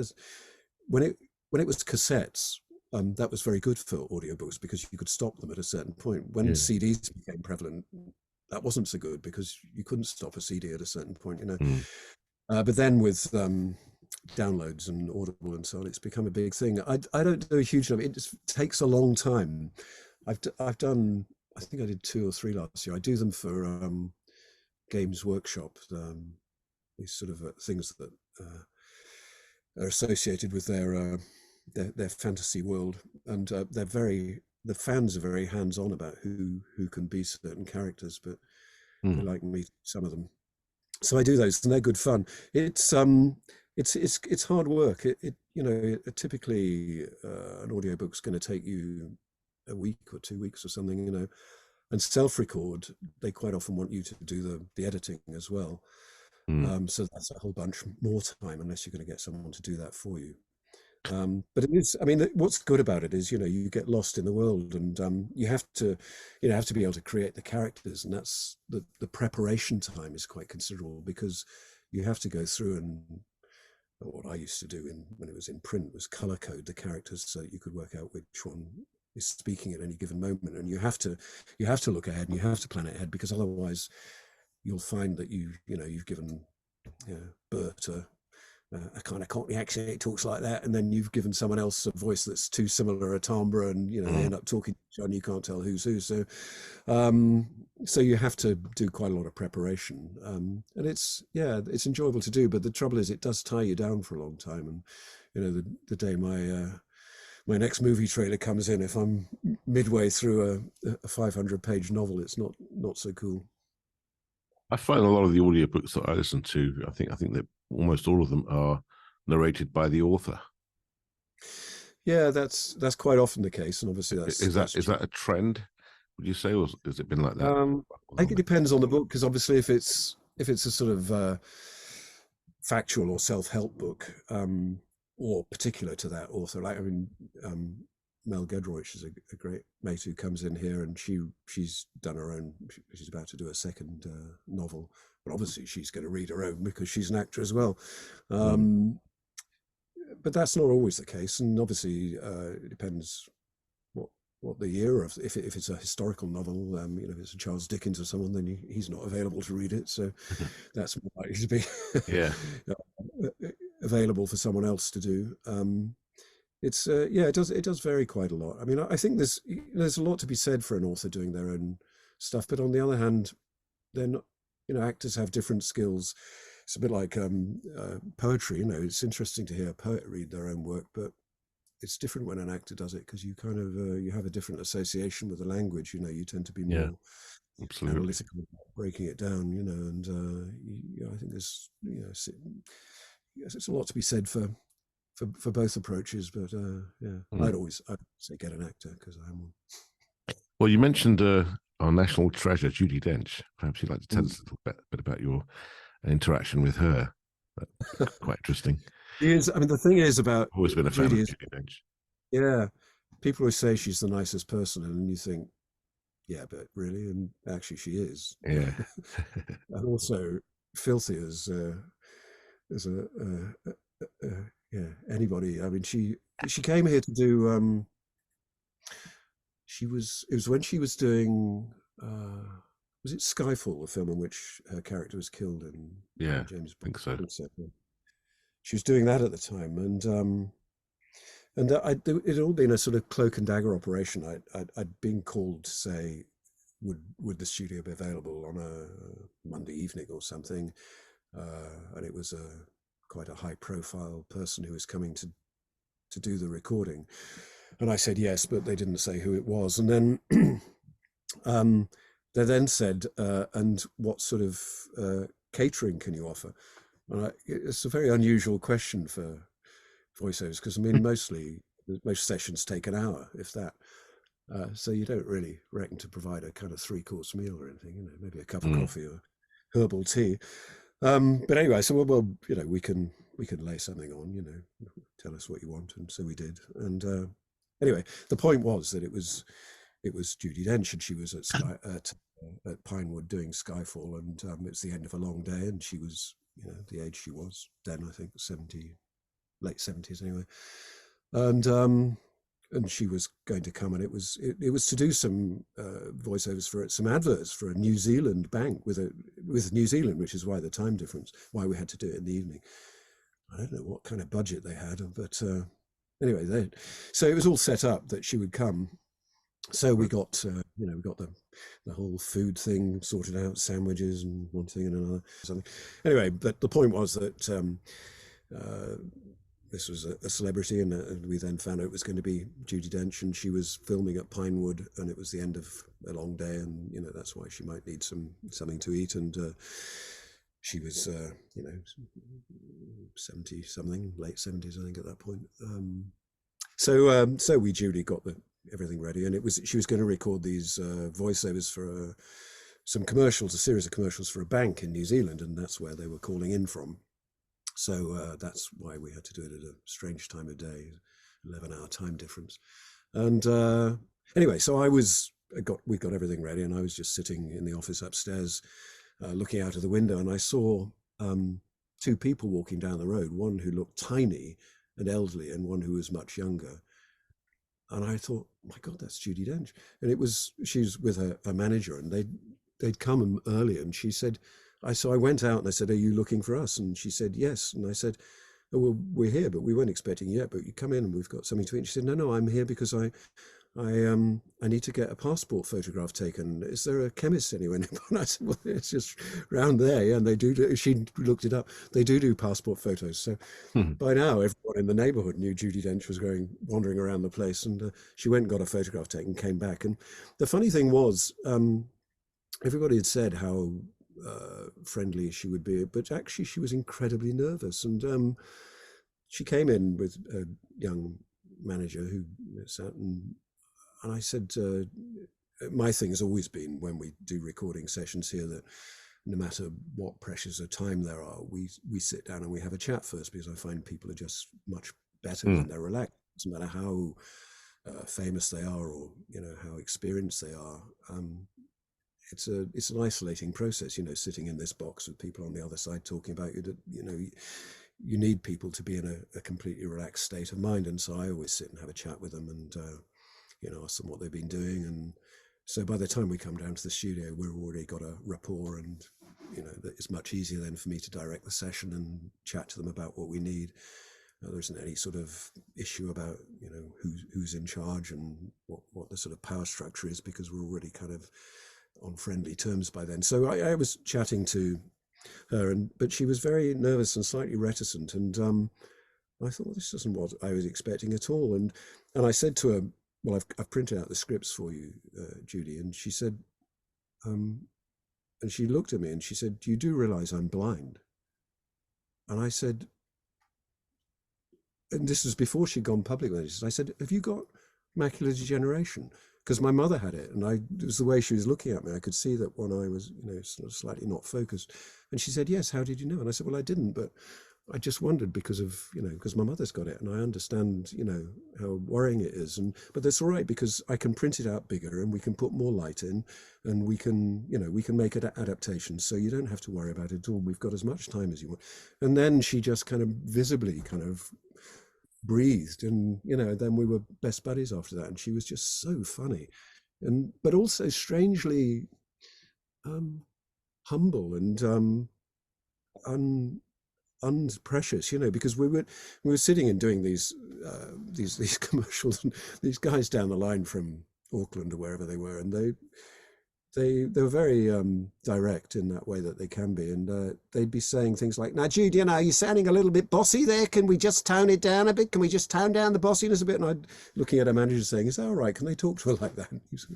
when it was cassettes, that was very good for audiobooks because you could stop them at a certain point. When CDs became prevalent, that wasn't so good because you couldn't stop a CD at a certain point, But then with downloads and Audible and so on, it's become a big thing. I don't do a huge number. It just takes a long time. I've done, I think I did 2 or 3 last year. I do them for Games Workshop, these sort of things that are associated with their fantasy world, and the fans are very hands-on about who can be certain characters, but they like me, some of them. So I do those, and they're good fun. It's hard work. Typically an audiobook's going to take you a week or 2 weeks or something, and self-record, they quite often want you to do the editing as well. Mm. So that's a whole bunch more time unless you're going to get someone to do that for you. But it is, I mean, what's good about it is, you get lost in the world, and you have to, have to be able to create the characters, and that's the preparation time is quite considerable, because you have to go through and what I used to do when it was in print was color code the characters so that you could work out which one is speaking at any given moment, and you have to look ahead and you have to plan ahead, because otherwise you'll find that you've given Bert a kind of Cockney accent, it talks like that, and then you've given someone else a voice that's too similar, a timbre, and they Mm. end up talking and you can't tell who's who. Um, so you have to do quite a lot of preparation, and it's enjoyable to do. But the trouble is, it does tie you down for a long time. And the day my next movie trailer comes in, if I'm midway through a 500-page novel, it's not so cool. I find a lot of the audiobooks that I listen to, I think that almost all of them are narrated by the author. Yeah, that's quite often the case, and obviously that's Is that that's is that a trend? Would you say, or has it been like that Um, for I think it longer? depends on the book, because obviously if it's a sort of factual or self-help book, or particular to that author, like, I mean, um, Mel Gedroych is a great mate who comes in here, and she's done her own. She's about to do a second novel, but obviously she's going to read her own because she's an actor as well. Mm. Um, but that's not always the case, and obviously it depends what what the year of, if it's a historical novel, if it's a Charles Dickens or someone, then he's not available to read it, so that's more likely to be Yeah. available for someone else to do. It's yeah, it does vary quite a lot. I mean, I think there's a lot to be said for an author doing their own stuff, but on the other hand, they're not, actors have different skills. It's a bit like poetry. It's interesting to hear a poet read their own work, but it's different when an actor does it, because you kind of you have a different association with the language. You tend to be Yeah. more Absolutely. analytical about breaking it down. And I think there's yes, it's a lot to be said for both approaches. But yeah, Mm. I'd say get an actor, because I'm one. Well, you mentioned our national treasure, Judy Dench. Perhaps you'd like to tell Mm. us a little bit about your interaction with her. That'd be quite interesting. I mean, the thing is about I've always been a fan Judy of is, Judy Dench. yeah, people always say she's the nicest person, and you think, yeah, but really, and actually she is, Yeah. and also filthy as yeah, anybody. I mean, she came here to do. It was when she was doing. Was it Skyfall, the film in which her character was killed in Yeah, James I think so. Bond? So she was doing that at the time, and it had all been a sort of cloak and dagger operation. I'd been called to say, would the studio be available on a Monday evening or something, and it was quite a high profile person who was coming to do the recording, and I said yes, but they didn't say who it was, and then um, they then said, and what sort of catering can you offer? And it's a very unusual question for voiceovers, because I mean most sessions take an hour, if that. So you don't really reckon to provide a kind of three-course meal or anything, maybe a cup of Mm. coffee or herbal tea. But anyway, so well, we can lay something on, tell us what you want, and so we did. And anyway, the point was that it was Judy Dench, and she was at Pinewood doing Skyfall, and it's the end of a long day, and she was, the age she was then, I think 70, late 70s anyway, and she was going to come, and it was to do some voiceovers for some adverts for a New Zealand bank with New Zealand, which is why the time difference, why we had to do it in the evening. I don't know what kind of budget they had, but anyway, so it was all set up that she would come. So we got we got the whole food thing sorted out, sandwiches and one thing and another, something. Anyway, but the point was that uh, this was a celebrity, and we then found out it was going to be Judy Dench, and she was filming at Pinewood, and it was the end of a long day, and that's why she might need something to eat, and she was 70 something, late 70s, I think, at that point. So we duly got everything ready, and she was going to record these voiceovers for a some commercials, a series of commercials for a bank in New Zealand, and that's where they were calling in from. So that's why we had to do it at a strange time of day, 11-hour time difference. And anyway, so we got everything ready, and I was just sitting in the office upstairs, looking out of the window, and I saw two people walking down the road, one who looked tiny and elderly, and one who was much younger. And I thought, my God, that's Judi Dench. And she's with her manager, and they'd come early, and she said, so I went out and I said, "Are you looking for us?" And she said, "Yes." And I said, "Oh, well, we're here, but we weren't expecting you yet, but you come in and we've got something to eat." And she said, "No, I'm here because I need to get a passport photograph taken. Is there a chemist anywhere nearby?" And I said, "Well, it's just round there." Yeah, and they do. She looked it up. They do passport photos. So by now, everyone in the neighbourhood knew Judi Dench was wandering around the place, and she went and got a photograph taken, came back. And the funny thing was, everybody had said how friendly she would be, but actually she was incredibly nervous. And she came in with a young manager who sat, and I said, my thing has always been when we do recording sessions here that no matter what pressures of time there are, we sit down and we have a chat first, because I find people are just much better when they're relaxed. It doesn't matter how famous they are, or how experienced they are. It's an isolating process, sitting in this box with people on the other side talking about you. You need people to be in a completely relaxed state of mind, and so I always sit and have a chat with them and ask them what they've been doing. And so by the time we come down to the studio, we've already got a rapport, and it's much easier then for me to direct the session and chat to them about what we need. There isn't any sort of issue about who's in charge and what the sort of power structure is, because we're already kind of on friendly terms by then. So I was chatting to her, but she was very nervous and slightly reticent, and I thought, well, this isn't what I was expecting at all. And I said to her, "Well, I've printed out the scripts for you, Judi." And she said, and she looked at me and she said, "You do realize I'm blind?" And I said, and this was before she'd gone public with it, I said, "Have you got macular degeneration?" Because my mother had it, and it was the way she was looking at me. I could see that one eye was, sort of slightly not focused. And she said, "Yes, how did you know?" And I said, "Well, I didn't, but I just wondered because my mother's got it, and I understand, how worrying it is. But that's all right, because I can print it out bigger, and we can put more light in, and we can make it adaptations. So you don't have to worry about it at all. We've got as much time as you want." And then she just kind of visibly kind of breathed, and then we were best buddies after that. And she was just so funny, but also strangely humble and unprecious, because we were sitting and doing these commercials, and these guys down the line from Auckland or wherever they were, and they were very direct in that way that they can be, and they'd be saying things like, "Now, Jude, you're sounding a little bit bossy there. Can we just tone it down a bit? Can we just tone down the bossiness a bit?" And I'd looking at her manager saying, "Is that all right? Can they talk to her like that?"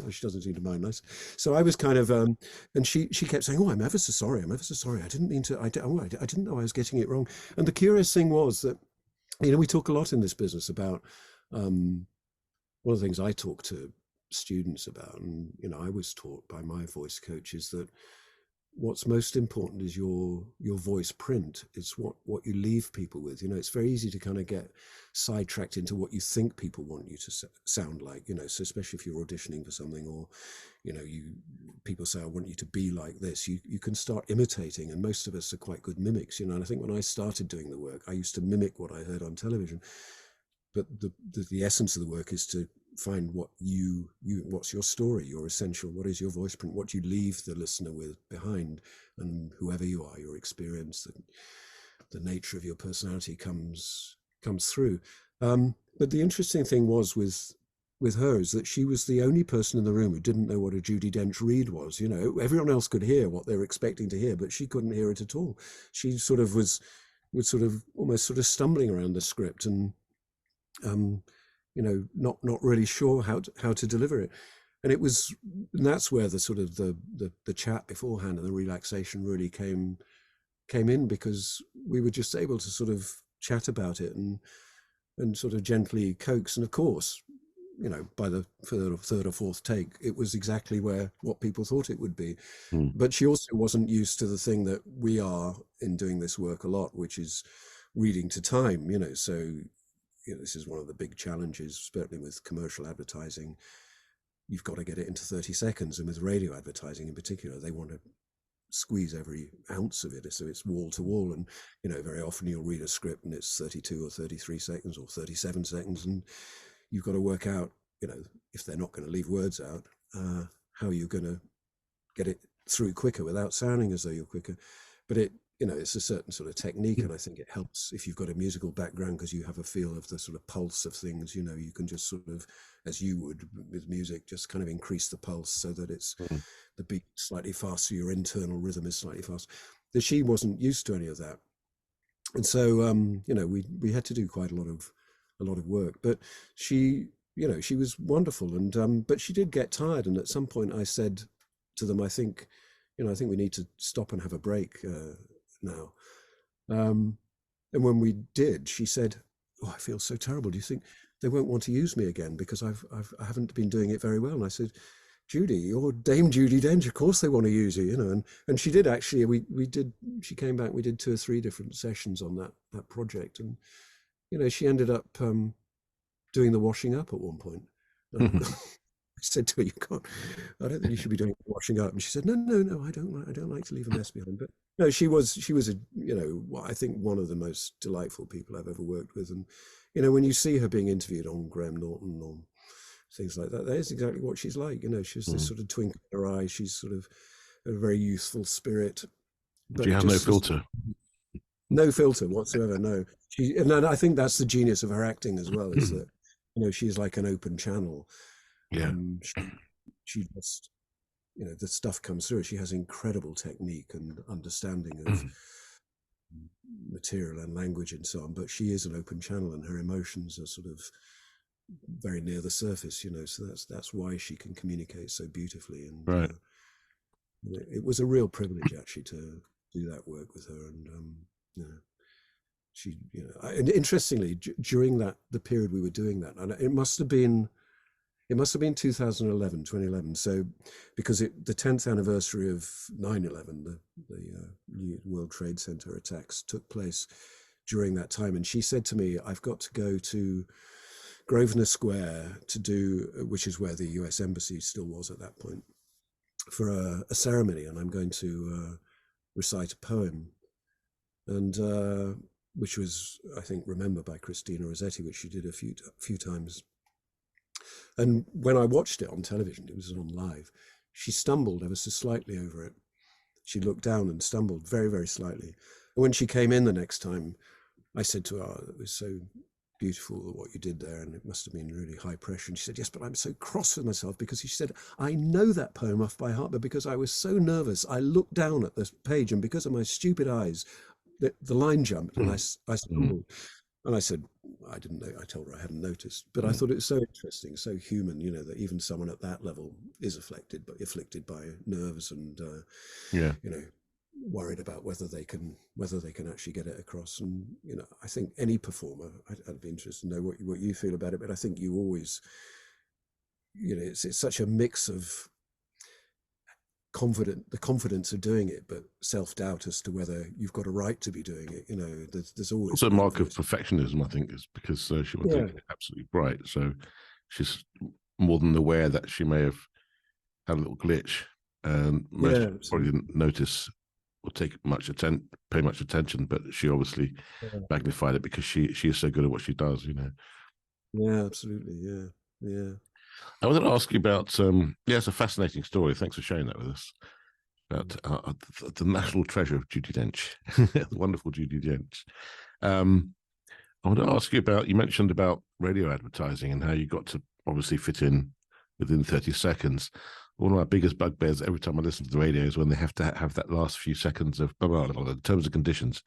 She doesn't seem to mind us. So I was kind of, and she kept saying, "Oh, I'm ever so sorry. I'm ever so sorry. I didn't mean to. I didn't know I was getting it wrong." And the curious thing was that, we talk a lot in this business about one of the things I talk to students about, and I was taught by my voice coaches that what's most important is your voice print. It's what you leave people with. It's very easy to kind of get sidetracked into what you think people want you to sound like, so especially if you're auditioning for something, or people say, "I want you to be like this," you can start imitating, and most of us are quite good mimics, and I think when I started doing the work, I used to mimic what I heard on television. But the essence of the work is to find what what's your story, your essential, what is your voice print, what you leave the listener with behind, and whoever you are, your experience, the nature of your personality comes through. But the interesting thing was with her is that she was the only person in the room who didn't know what a Judi Dench read was. Everyone else could hear what they were expecting to hear, but she couldn't hear it at all. She sort of was sort of almost sort of stumbling around the script, and not really sure how to deliver it. And that's where the sort of the chat beforehand and the relaxation really came in, because we were just able to sort of chat about it and sort of gently coax. And of course, by the third or fourth take, it was exactly what people thought it would be. Mm. But she also wasn't used to the thing that we are in doing this work a lot, which is reading to time. So this is one of the big challenges, certainly with commercial advertising. You've got to get it into 30 seconds, and with radio advertising in particular, they want to squeeze every ounce of it, so it's wall to wall. And very often you'll read a script and it's 32 or 33 seconds or 37 seconds, and you've got to work out, if they're not going to leave words out, how you're going to get it through quicker without sounding as though you're quicker. But it's a certain sort of technique, and I think it helps if you've got a musical background, because you have a feel of the sort of pulse of things. You can just sort of, as you would with music, just kind of increase the pulse so that it's the beat slightly faster, your internal rhythm is slightly faster. But she wasn't used to any of that, and so we had to do quite a lot of work. But she was wonderful, and but she did get tired, and at some point I said to them, I think we need to stop and have a break now. And when we did, she said, "Oh, I feel so terrible. Do you think they won't want to use me again because I haven't been doing it very well?" And I said, "Judy, you're Dame Judi Dench. Of course they want to use you, And she did actually. We did. She came back. We did 2 or 3 different sessions on that project, and she ended up doing the washing up at one point. I said to her, I don't think you should be doing washing up. And she said, no, I don't like to leave a mess behind. But no, she was I think one of the most delightful people I've ever worked with. And, when you see her being interviewed on Graham Norton or things like that is exactly what she's like. She's this sort of twinkle in her eye. She's sort of a very youthful spirit. But she has no filter. No filter whatsoever, no. And I think that's the genius of her acting as well, is that, she's like an open channel. Yeah. She just, the stuff comes through. She has incredible technique and understanding of material and language and so on, but she is an open channel, and her emotions are sort of very near the surface, so that's why she can communicate so beautifully. And right. It was a real privilege actually to do that work with her. And she, and interestingly, during the period we were doing that, and it must have been 2011. So, because the 10th anniversary of 9/11, the World Trade Center attacks took place during that time. And she said to me, "I've got to go to Grosvenor Square to do," which is where the US Embassy still was at that point, "for a ceremony, and I'm going to recite a poem." And which was, I think, Remember by Christina Rossetti, which she did a few times. And when I watched it on television, it was on live, she stumbled ever so slightly over it. She looked down and stumbled very, very slightly. And when she came in the next time, I said to her, "Oh, it was so beautiful what you did there, and it must have been really high pressure." And she said, "Yes, but I'm so cross with myself," because she said, "I know that poem off by heart, but because I was so nervous, I looked down at the page, and because of my stupid eyes, the line jumped, and I stumbled." And I said, I didn't know. I told her I hadn't noticed, but I thought it was so interesting, so human, that even someone at that level is afflicted by nerves and, worried about whether they can actually get it across. And, I think any performer, I'd be interested to know what you feel about it, but I think you always, it's such a mix of the confidence of doing it, but self-doubt as to whether you've got a right to be doing it. There's always also a mark of perfectionism, I think, is because she wants to get it absolutely right. So she's more than aware that she may have had a little glitch, and most people probably didn't notice or pay much attention, but she obviously magnified it because she is so good at what she does. Yeah, absolutely. Yeah. I wanted to ask you about, it's a fascinating story. Thanks for sharing that with us, about the national treasure of Judi Dench, the wonderful Judi Dench. I want to ask you about, you mentioned about radio advertising and how you got to obviously fit in within 30 seconds. One of my biggest bugbears every time I listen to the radio is when they have to have that last few seconds of blah, blah, blah, the terms and conditions.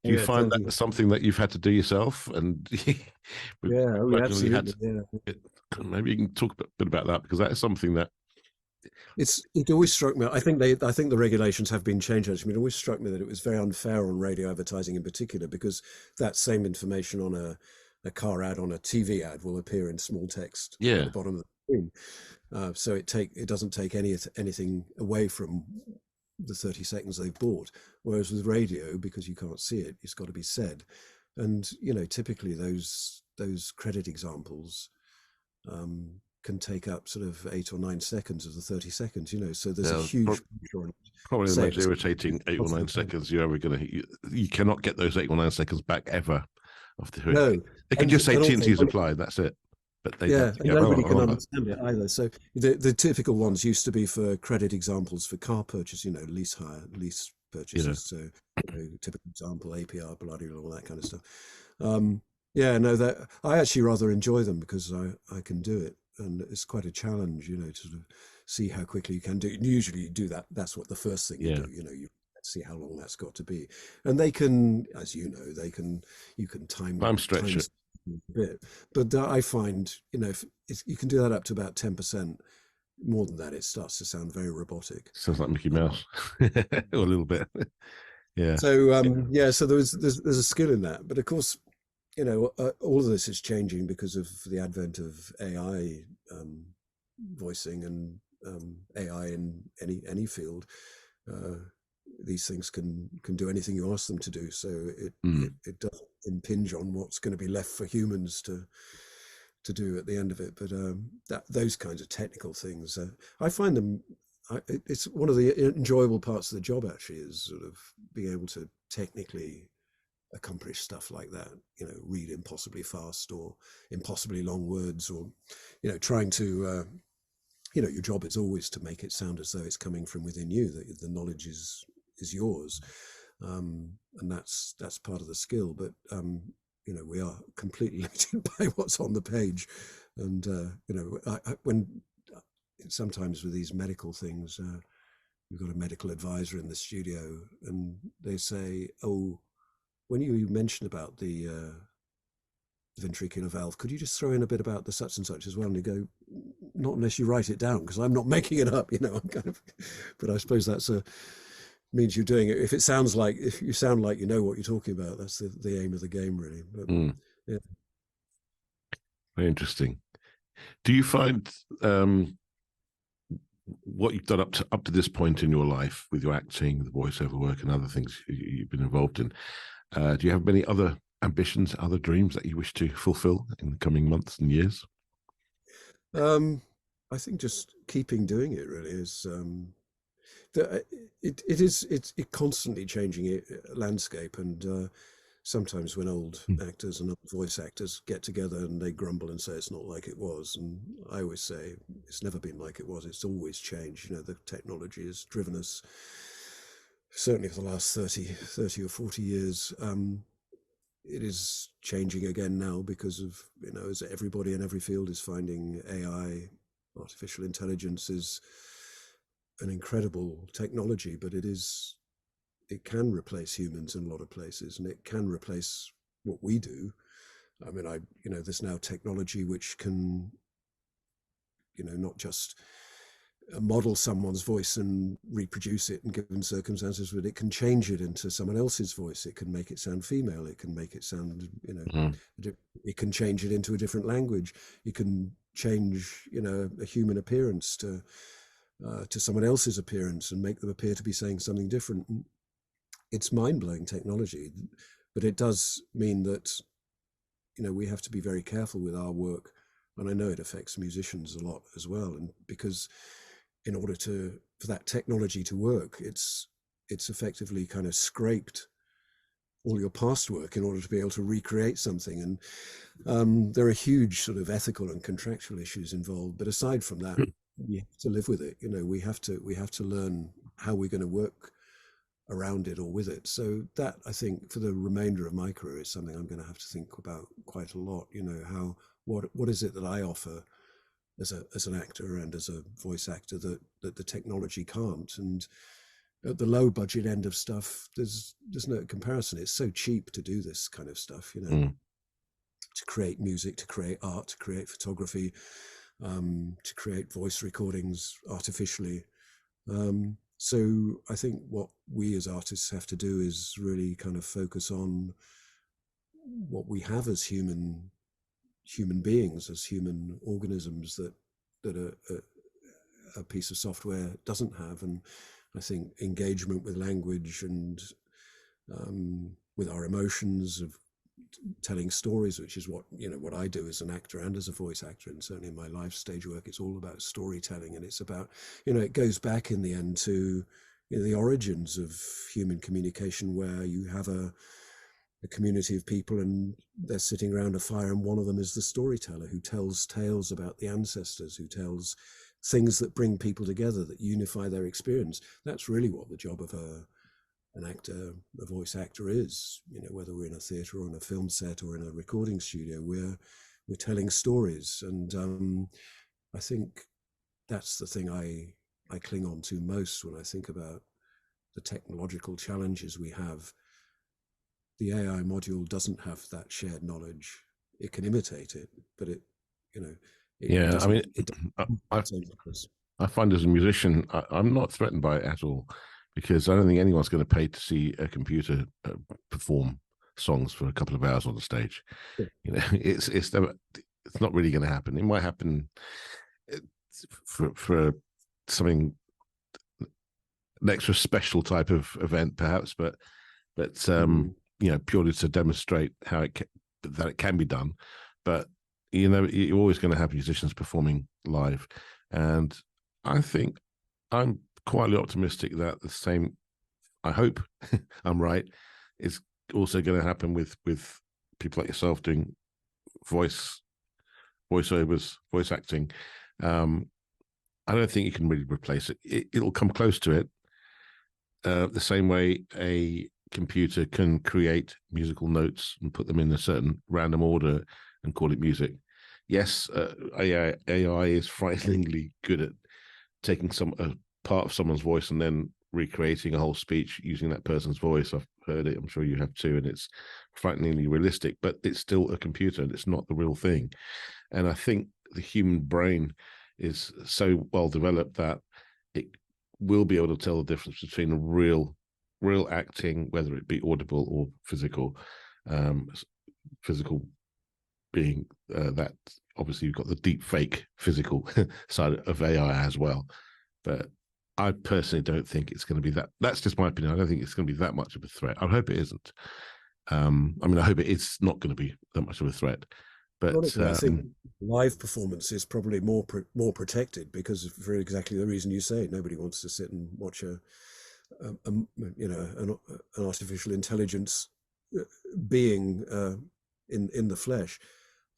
Do you find that something that you've had to do yourself? And absolutely. Maybe you can talk a bit about that, because that is something that it always struck me. I think the regulations have been changed. Actually, it always struck me that it was very unfair on radio advertising in particular, because that same information on a car ad on a TV ad will appear in small text at Yeah. the bottom of the screen. So it doesn't take anything away from the 30 seconds they've bought. Whereas with radio, because you can't see it, it's got to be said. And typically those credit examples can take up sort of 8 or 9 seconds of the 30 seconds. So there's a Yeah, huge pressure on it. probably the Say most it's irritating 8 or 9 seconds you're ever going to. You cannot get those 8 or 9 seconds back ever. After no, they can just say and also TNT's applied. That's it. But they yeah, don't and go. nobody can understand it either. So the typical ones used to be for credit examples for car purchase, lease hire, lease You know, purchases. So typical example, APR, bloody all that kind of stuff. Yeah, no, that I actually rather enjoy them because I can do it, and it's quite a challenge, to sort of see how quickly you can do it. And usually you do that. That's what the first thing you yeah. do. You see how long that's got to be, and they can, as you know, you can Time stretch time it. a bit, but I find if you can do that up to about 10%. More than that, it starts to sound very robotic. Sounds like Mickey Mouse, or a little bit. Yeah. So yeah, so there's a skill in that, but of course, all of this is changing because of the advent of AI voicing and AI in any field. These things can do anything you ask them to do, so it doesn't impinge on what's going to be left for humans to do at the end of it. But those kinds of technical things, I find them. It's one of the enjoyable parts of the job. Actually, is sort of being able to technically accomplish stuff like that. Read impossibly fast or impossibly long words, or trying to. Your job is always to make it sound as though it's coming from within you. That the knowledge is yours, and that's part of the skill. But we are completely limited by what's on the page, and when sometimes with these medical things, we've got a medical advisor in the studio, and they say, "Oh, when you mentioned about the ventricular valve, could you just throw in a bit about the such and such as well?" And you go, "Not unless you write it down, because I'm not making it up." I'm kind of, but I suppose that's means you're doing it. If you sound like you know what you're talking about, that's the aim of the game, really. But yeah. Very interesting. Do you find what you've done up to this point in your life with your acting, the voiceover work, and other things you've been involved in? Do you have many other ambitions, other dreams that you wish to fulfill in the coming months and years? I think just keeping doing it really is. It's constantly changing landscape, and sometimes when old actors and old voice actors get together and they grumble and say it's not like it was, and I always say it's never been like it was. It's always changed. The technology has driven us, certainly for the last 30 or 40 years. It is changing again now because of, as everybody in every field is finding AI, artificial intelligence is an incredible technology, but it can replace humans in a lot of places, and it can replace what we do. I mean, there's now technology which can, not just model someone's voice and reproduce it in given circumstances, but it can change it into someone else's voice. It can make it sound female. It can make it sound, it can change it into a different language. You can change, a human appearance to someone else's appearance and make them appear to be saying something different. It's mind-blowing technology, but it does mean that, we have to be very careful with our work. And I know it affects musicians a lot as well. And because in order for that technology to work, it's effectively kind of scraped all your past work in order to be able to recreate something. And there are huge sort of ethical and contractual issues involved. But aside from that, we have to live with it. We have to learn how we're going to work around it or with it. So that, I think, for the remainder of my career is something I'm going to have to think about quite a lot. What is it that I offer as an actor and as a voice actor that the technology can't? And at the low budget end of stuff, there's no comparison. It's so cheap to do this kind of stuff, to create music, to create art, to create photography, to create voice recordings artificially. So I think what we as artists have to do is really kind of focus on what we have as human beings, as human organisms that a piece of software doesn't have. And I think engagement with language and with our emotions, of telling stories, which is what I do as an actor and as a voice actor, and certainly in my live stage work, it's all about storytelling, and it's about, it goes back in the end to the origins of human communication, where you have a community of people and they're sitting around a fire, and one of them is the storyteller who tells tales about the ancestors, who tells things that bring people together, that unify their experience. That's really what the job of an actor, a voice actor is. Whether we're in a theatre or in a film set or in a recording studio, we're telling stories. And I think that's the thing I cling on to most when I think about the technological challenges we have. The AI module doesn't have that shared knowledge. It can imitate it, but it Yeah, I doesn't. mean, It I, doesn't. I find as a musician, I'm not threatened by it at all, because I don't think anyone's going to pay to see a computer perform songs for a couple of hours on the stage. It's not really going to happen. It might happen for something, an extra special type of event, perhaps, but purely to demonstrate that it can be done. But you're always going to have musicians performing live, and I think I'm quietly optimistic that the same, I hope I'm right, is also going to happen with people like yourself doing voiceovers, voice acting. I don't think you can really replace it. It'll come close to it, the same way a computer can create musical notes and put them in a certain random order and call it music. Yes, AI is frighteningly good at taking a part of someone's voice and then recreating a whole speech using that person's voice. I've heard it, I'm sure you have too, and it's frighteningly realistic, but it's still a computer and it's not the real thing. And I think the human brain is so well developed that it will be able to tell the difference between a real acting, whether it be audible or physical. Physical being that obviously you've got the deep fake physical side of AI as well. But I personally don't think it's going to be that. That's just my opinion. I don't think it's going to be that much of a threat. I hope it isn't. I hope it is not going to be that much of a threat. But ironically, I think live performance is probably more protected, because for exactly the reason you say. Nobody wants to sit and watch an artificial intelligence being in the flesh.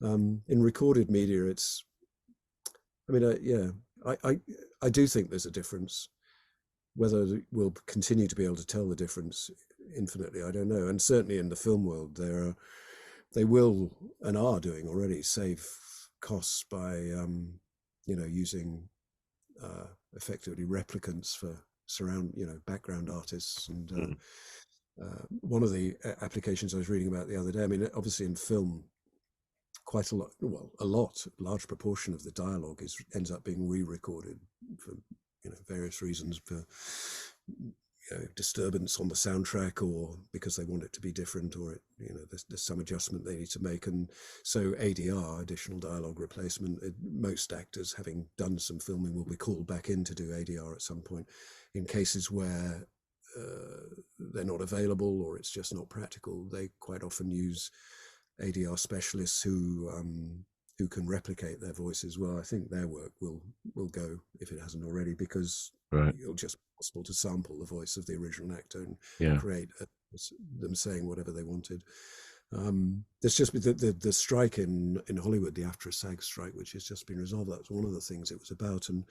In recorded media, it's. I do think there's a difference. Whether we'll continue to be able to tell the difference infinitely, I don't know. And certainly in the film world, they will and are doing already save costs by using effectively replicants for background artists. And one of the applications I was reading about the other day, obviously in film, quite a lot, large proportion of the dialogue ends up being re-recorded for various reasons, for disturbance on the soundtrack, or because they want it to be different, or there's some adjustment they need to make. And so ADR, additional dialogue replacement, most actors, having done some filming, will be called back in to do ADR at some point. In cases where they're not available or it's just not practical, they quite often use ADR specialists who can replicate their voices. Well, I think their work will go, if it hasn't already, because it'll just be possible to sample the voice of the original actor and create them saying whatever they wanted. There's just the strike in Hollywood, the AFTRA SAG strike, which has just been resolved. That's one of the things it was about, and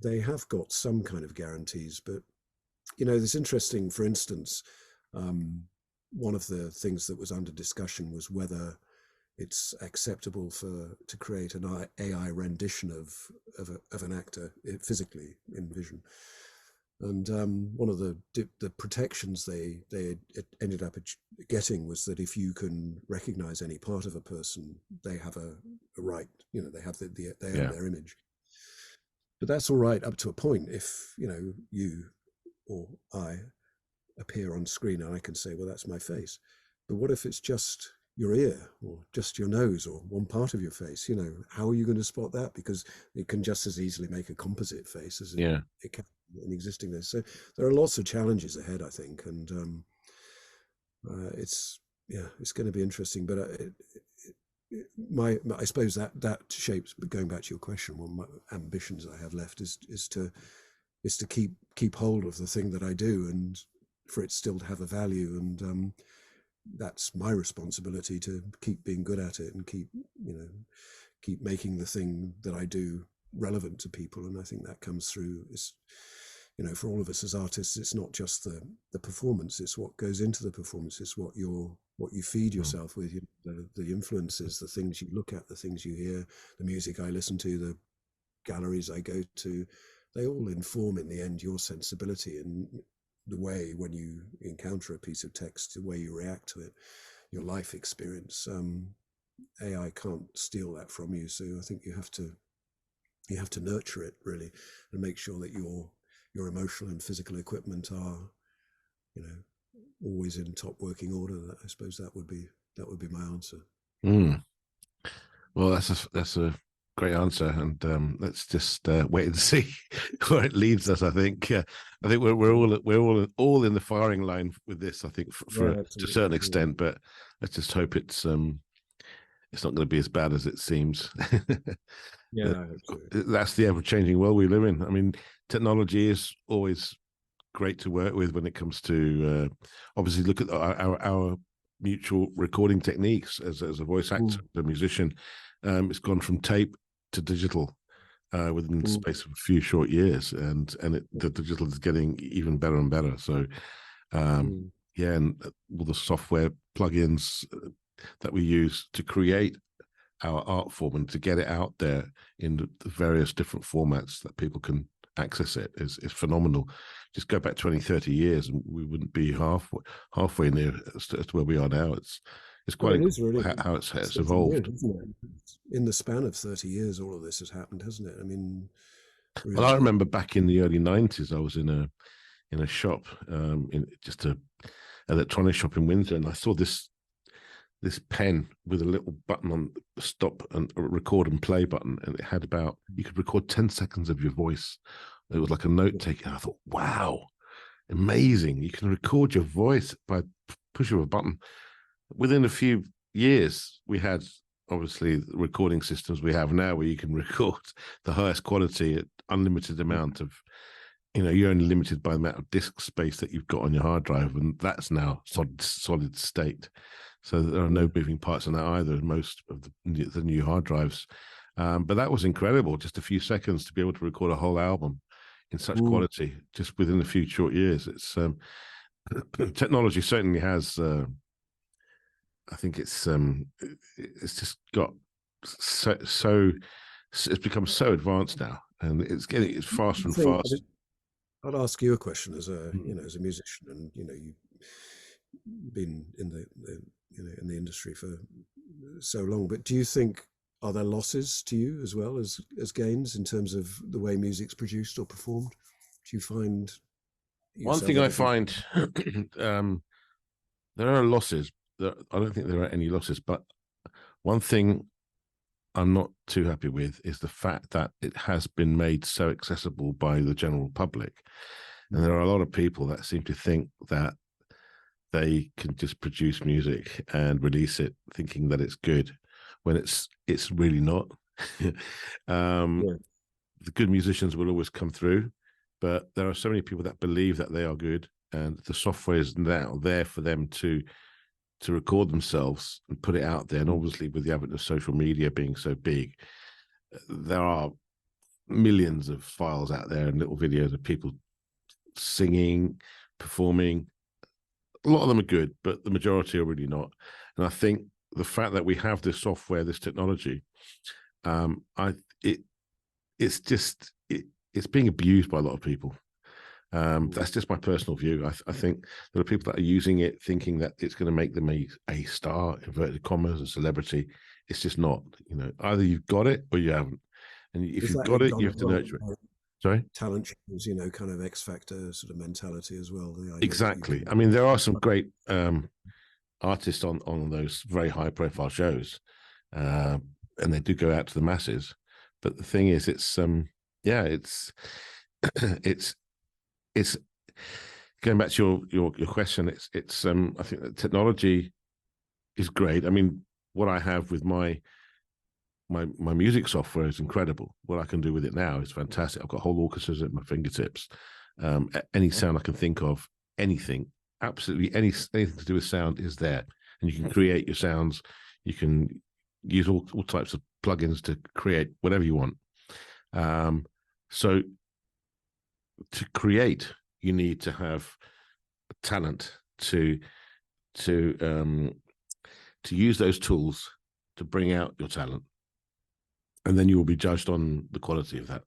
they have got some kind of guarantees. But this interesting, for instance, one of the things that was under discussion was whether it's acceptable to create an AI rendition of an actor physically in vision. And one of the protections they ended up getting was that if you can recognize any part of a person, they have a right. They have they own their image. But that's all right up to a point. If you or I appear on screen and I can say, well, that's my face. But what if it's just your ear or just your nose or one part of your face. How are you going to spot that? Because it can just as easily make a composite face as Yeah. it can an existing face. So there are lots of challenges ahead, I think, and it's yeah, it's going to be interesting. But I suppose that shapes. But going back to your question, one of my ambitions I have left is to keep hold of the thing that I do and for it still to have a value, and that's my responsibility to keep being good at it and keep making the thing that I do relevant to people. And I think that comes through for all of us as artists, it's not just the performance, it's what goes into the performance, it's what you feed yourself with, the influences, the things you look at, the things you hear, the music I listen to, the galleries I go to. They all inform in the end your sensibility and the way when you encounter a piece of text, the way you react to it, your life experience. AI can't steal that from you, so I think you have to nurture it really and make sure that your emotional and physical equipment are, always in top working order. I suppose that would be my answer. Mm. Well, that's a great answer, and let's just wait and see where it leads us. I think we're all in the firing line with this. I think for Yeah, to a absolutely. certain extent, but let's just hope it's not going to be as bad as it seems. Yeah, I hope so. That's the ever-changing world we live in. I mean, technology is always great to work with when it comes to obviously look at our mutual recording techniques as a voice actor, a musician. It's gone from tape to digital within the space of a few short years, and the digital is getting even better and better. So yeah, and all the software plugins that we use to create our art form and to get it out there in the various different formats that people can access it is phenomenal. Just go back 20, 30 years and we wouldn't be halfway near as to where we are now. It's Well, quite it is really how it's 30 years, evolved. isn't it? In the span of 30 years, all of this has happened, hasn't it? I mean, Well, I really. remember back in the early 90s, I was in a shop, in just a electronic shop in Windsor, and I saw this pen with a little button on stop and record and play button, and it had you could record 10 seconds of your voice. It was like a note taking. I thought, wow, amazing! You can record your voice by pushing of a button. Within a few years, we had obviously the recording systems we have now, where you can record the highest quality at unlimited amount of. You're only limited by the amount of disk space that you've got on your hard drive, and that's now solid state. So there are no moving parts in that either. Most of the new hard drives, but that was incredible. Just a few seconds to be able to record a whole album in such quality, just within a few short years. It's technology certainly has. I think it's just got so it's become so advanced now, and it's faster I and think faster. I'd ask you a question as a Mm. as a musician, and you've been in in the industry for so long. But do you think are there losses to you as well as gains in terms of the way music's produced or performed? Do you find One yourself thing I ever find there are losses. I don't think there are any losses, but one thing I'm not too happy with is the fact that it has been made so accessible by the general public. And there are a lot of people that seem to think that they can just produce music and release it thinking that it's good when it's really not. Yeah. The good musicians will always come through, but there are so many people that believe that they are good, and the software is now there for them to record themselves and put it out there. And obviously, with the advent of social media being so big, there are millions of files out there and little videos of people singing, performing. A lot of them are good, but the majority are really not. And I think the fact that we have this software, this technology, it's just it's being abused by a lot of people. That's just my personal view. I think there are people that are using it thinking that it's going to make them a star, inverted commas, a celebrity. It's just not. Either you've got it or you haven't. And if Is you've that got it, you eggnog have as to well? nurture it. Sorry? Talent shows, kind of X Factor sort of mentality as well. The idea that you Exactly. can. I mean, there are some great artists on those very high profile shows, uh, and they do go out to the masses. But the thing is, it's yeah, it's it's going back to your question. It's I think that technology is great. I mean, what I have with my music software is incredible. What I can do with it now is fantastic. I've got whole orchestras at my fingertips. Any sound I can think of, anything, absolutely anything to do with sound is there, and you can create your sounds. You can use all types of plugins to create whatever you want. So to create, you need to have talent to use those tools to bring out your talent, and then you will be judged on the quality of that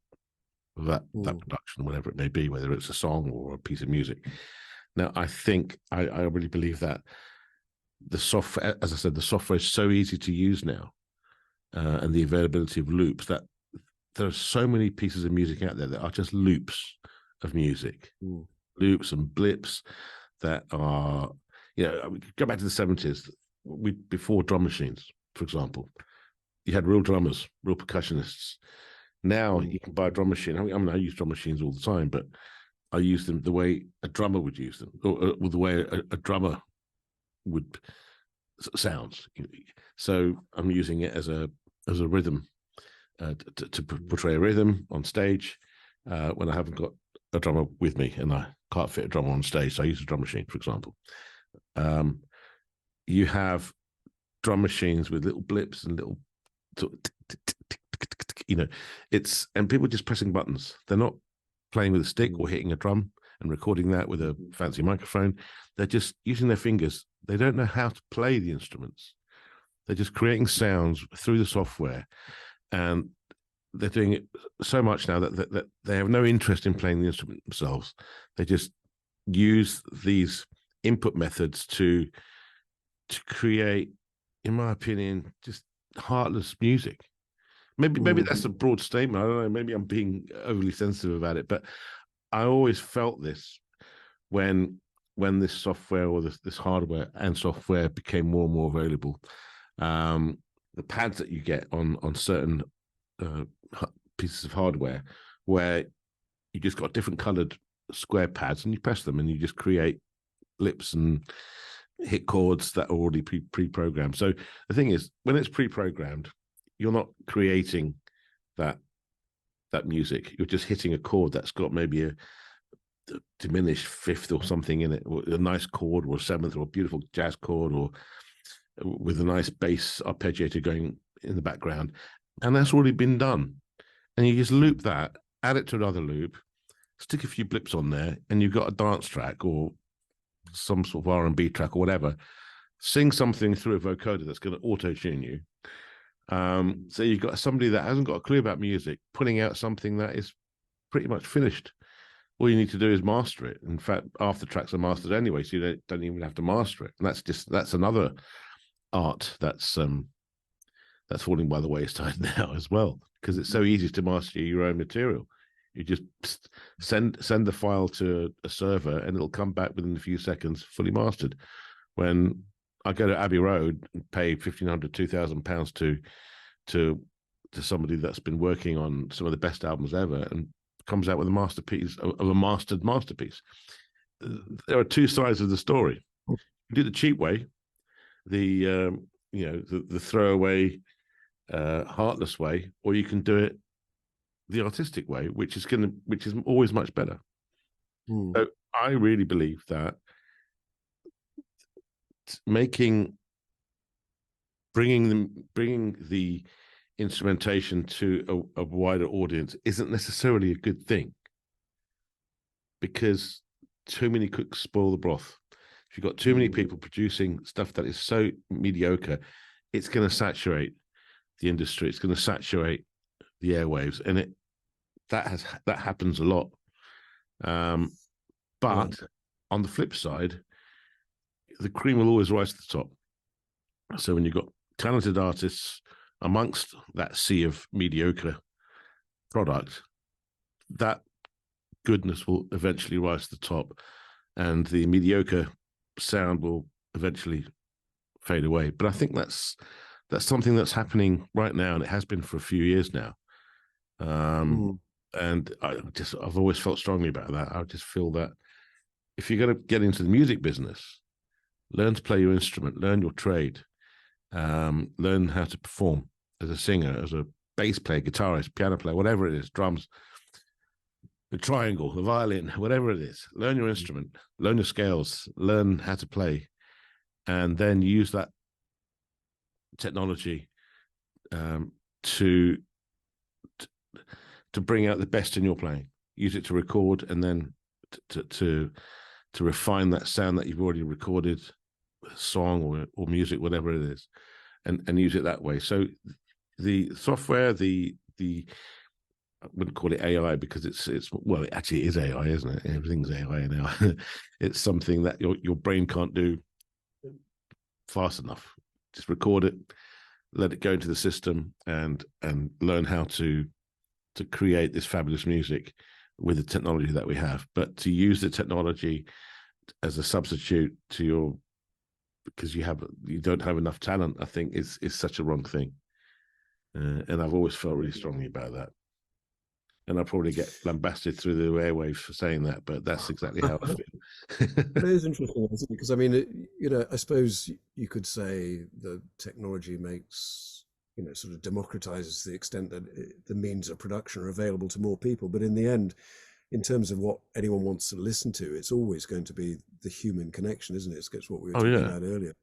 production, whatever it may be, whether it's a song or a piece of music. Now, I think I really believe that the software, as I said, the software is so easy to use now, and the availability of loops, that there are so many pieces of music out there that are just loops of music, loops and blips that are, go back to the 70s, before drum machines, for example. You had real drummers, real percussionists. Now you can buy a drum machine. I mean, I use drum machines all the time, but I use them the way a drummer would use them, or the way a drummer would sounds. So I'm using it as a rhythm, to portray a rhythm on stage, when I haven't got a drummer with me and I can't fit a drummer on stage. So I use a drum machine, for example. You have drum machines with little blips and little, it's, and people just pressing buttons. They're not playing with a stick or hitting a drum and recording that with a fancy microphone. They're just using their fingers. They don't know how to play the instruments. They're just creating sounds through the software, and they're doing it so much now that they have no interest in playing the instrument themselves. They just use these input methods to create, in my opinion, just heartless music. Maybe that's a broad statement. I don't know. Maybe I'm being overly sensitive about it, but I always felt this when this software, or this hardware and software, became more and more available. The pads that you get on certain pieces of hardware, where you just got different colored square pads, and you press them, and you just create blips and hit chords that are already pre-programmed. So the thing is, when it's pre-programmed, you're not creating that music. You're just hitting a chord that's got maybe a diminished fifth or something in it, or a nice chord, or a seventh, or a beautiful jazz chord, or with a nice bass arpeggiator going in the background, and that's already been done. And you just loop that, add it to another loop, stick a few blips on there, and you've got a dance track or some sort of R&B track or whatever. Sing something through a vocoder that's going to auto-tune you. So you've got somebody that hasn't got a clue about music putting out something that is pretty much finished. All you need to do is master it. In fact, half the tracks are mastered anyway, so you don't even have to master it. And that's another art that's falling by the wayside now as well, because it's so easy to master your own material. You just send the file to a server, and it'll come back within a few seconds, fully mastered. When I go to Abbey Road and pay £1,500, £2,000 to somebody that's been working on some of the best albums ever, and comes out with a masterpiece of a mastered masterpiece. There are two sides of the story. You do the cheap way, the throwaway, heartless way, or you can do it the artistic way, which is always much better. So I really believe that bringing the instrumentation to a wider audience isn't necessarily a good thing, because too many cooks spoil the broth. If you've got too many people producing stuff that is so mediocre, it's going to saturate the industry. It's going to saturate the airwaves, and that happens a lot. But on the flip side, the cream will always rise to the top. So when you've got talented artists amongst that sea of mediocre product, that goodness will eventually rise to the top, and the mediocre sound will eventually fade away. But I think that's something that's happening right now, and it has been for a few years now. Um, Mm. and I've always felt strongly about that. I just feel that if you're going to get into the music business, learn to play your instrument, learn your trade, learn how to perform as a singer, as a bass player, guitarist, piano player, whatever it is, drums, the triangle, the violin, whatever it is. Learn your instrument, learn your scales, learn how to play, and then use that technology um, to to bring out the best in your playing. Use it to record, and then to refine that sound that you've already recorded, song or music, whatever it is, and use it that way. So the software, the I wouldn't call it AI because it's well, it actually is AI, isn't it? Everything's AI now. It's something that your brain can't do fast enough. Just record it, let it go into the system, and learn how to create this fabulous music with the technology that we have. But to use the technology as a substitute to your, because you don't have enough talent, I think is such a wrong thing. And I've always felt really strongly about that. And I probably get lambasted through the airwaves for saying that, but that's exactly how I feel. But it is interesting, isn't it? Because I mean, I suppose you could say the technology makes, sort of democratizes to the extent that the means of production are available to more people. But in the end, in terms of what anyone wants to listen to, it's always going to be the human connection, isn't it? It's what we were Oh talking yeah, about earlier.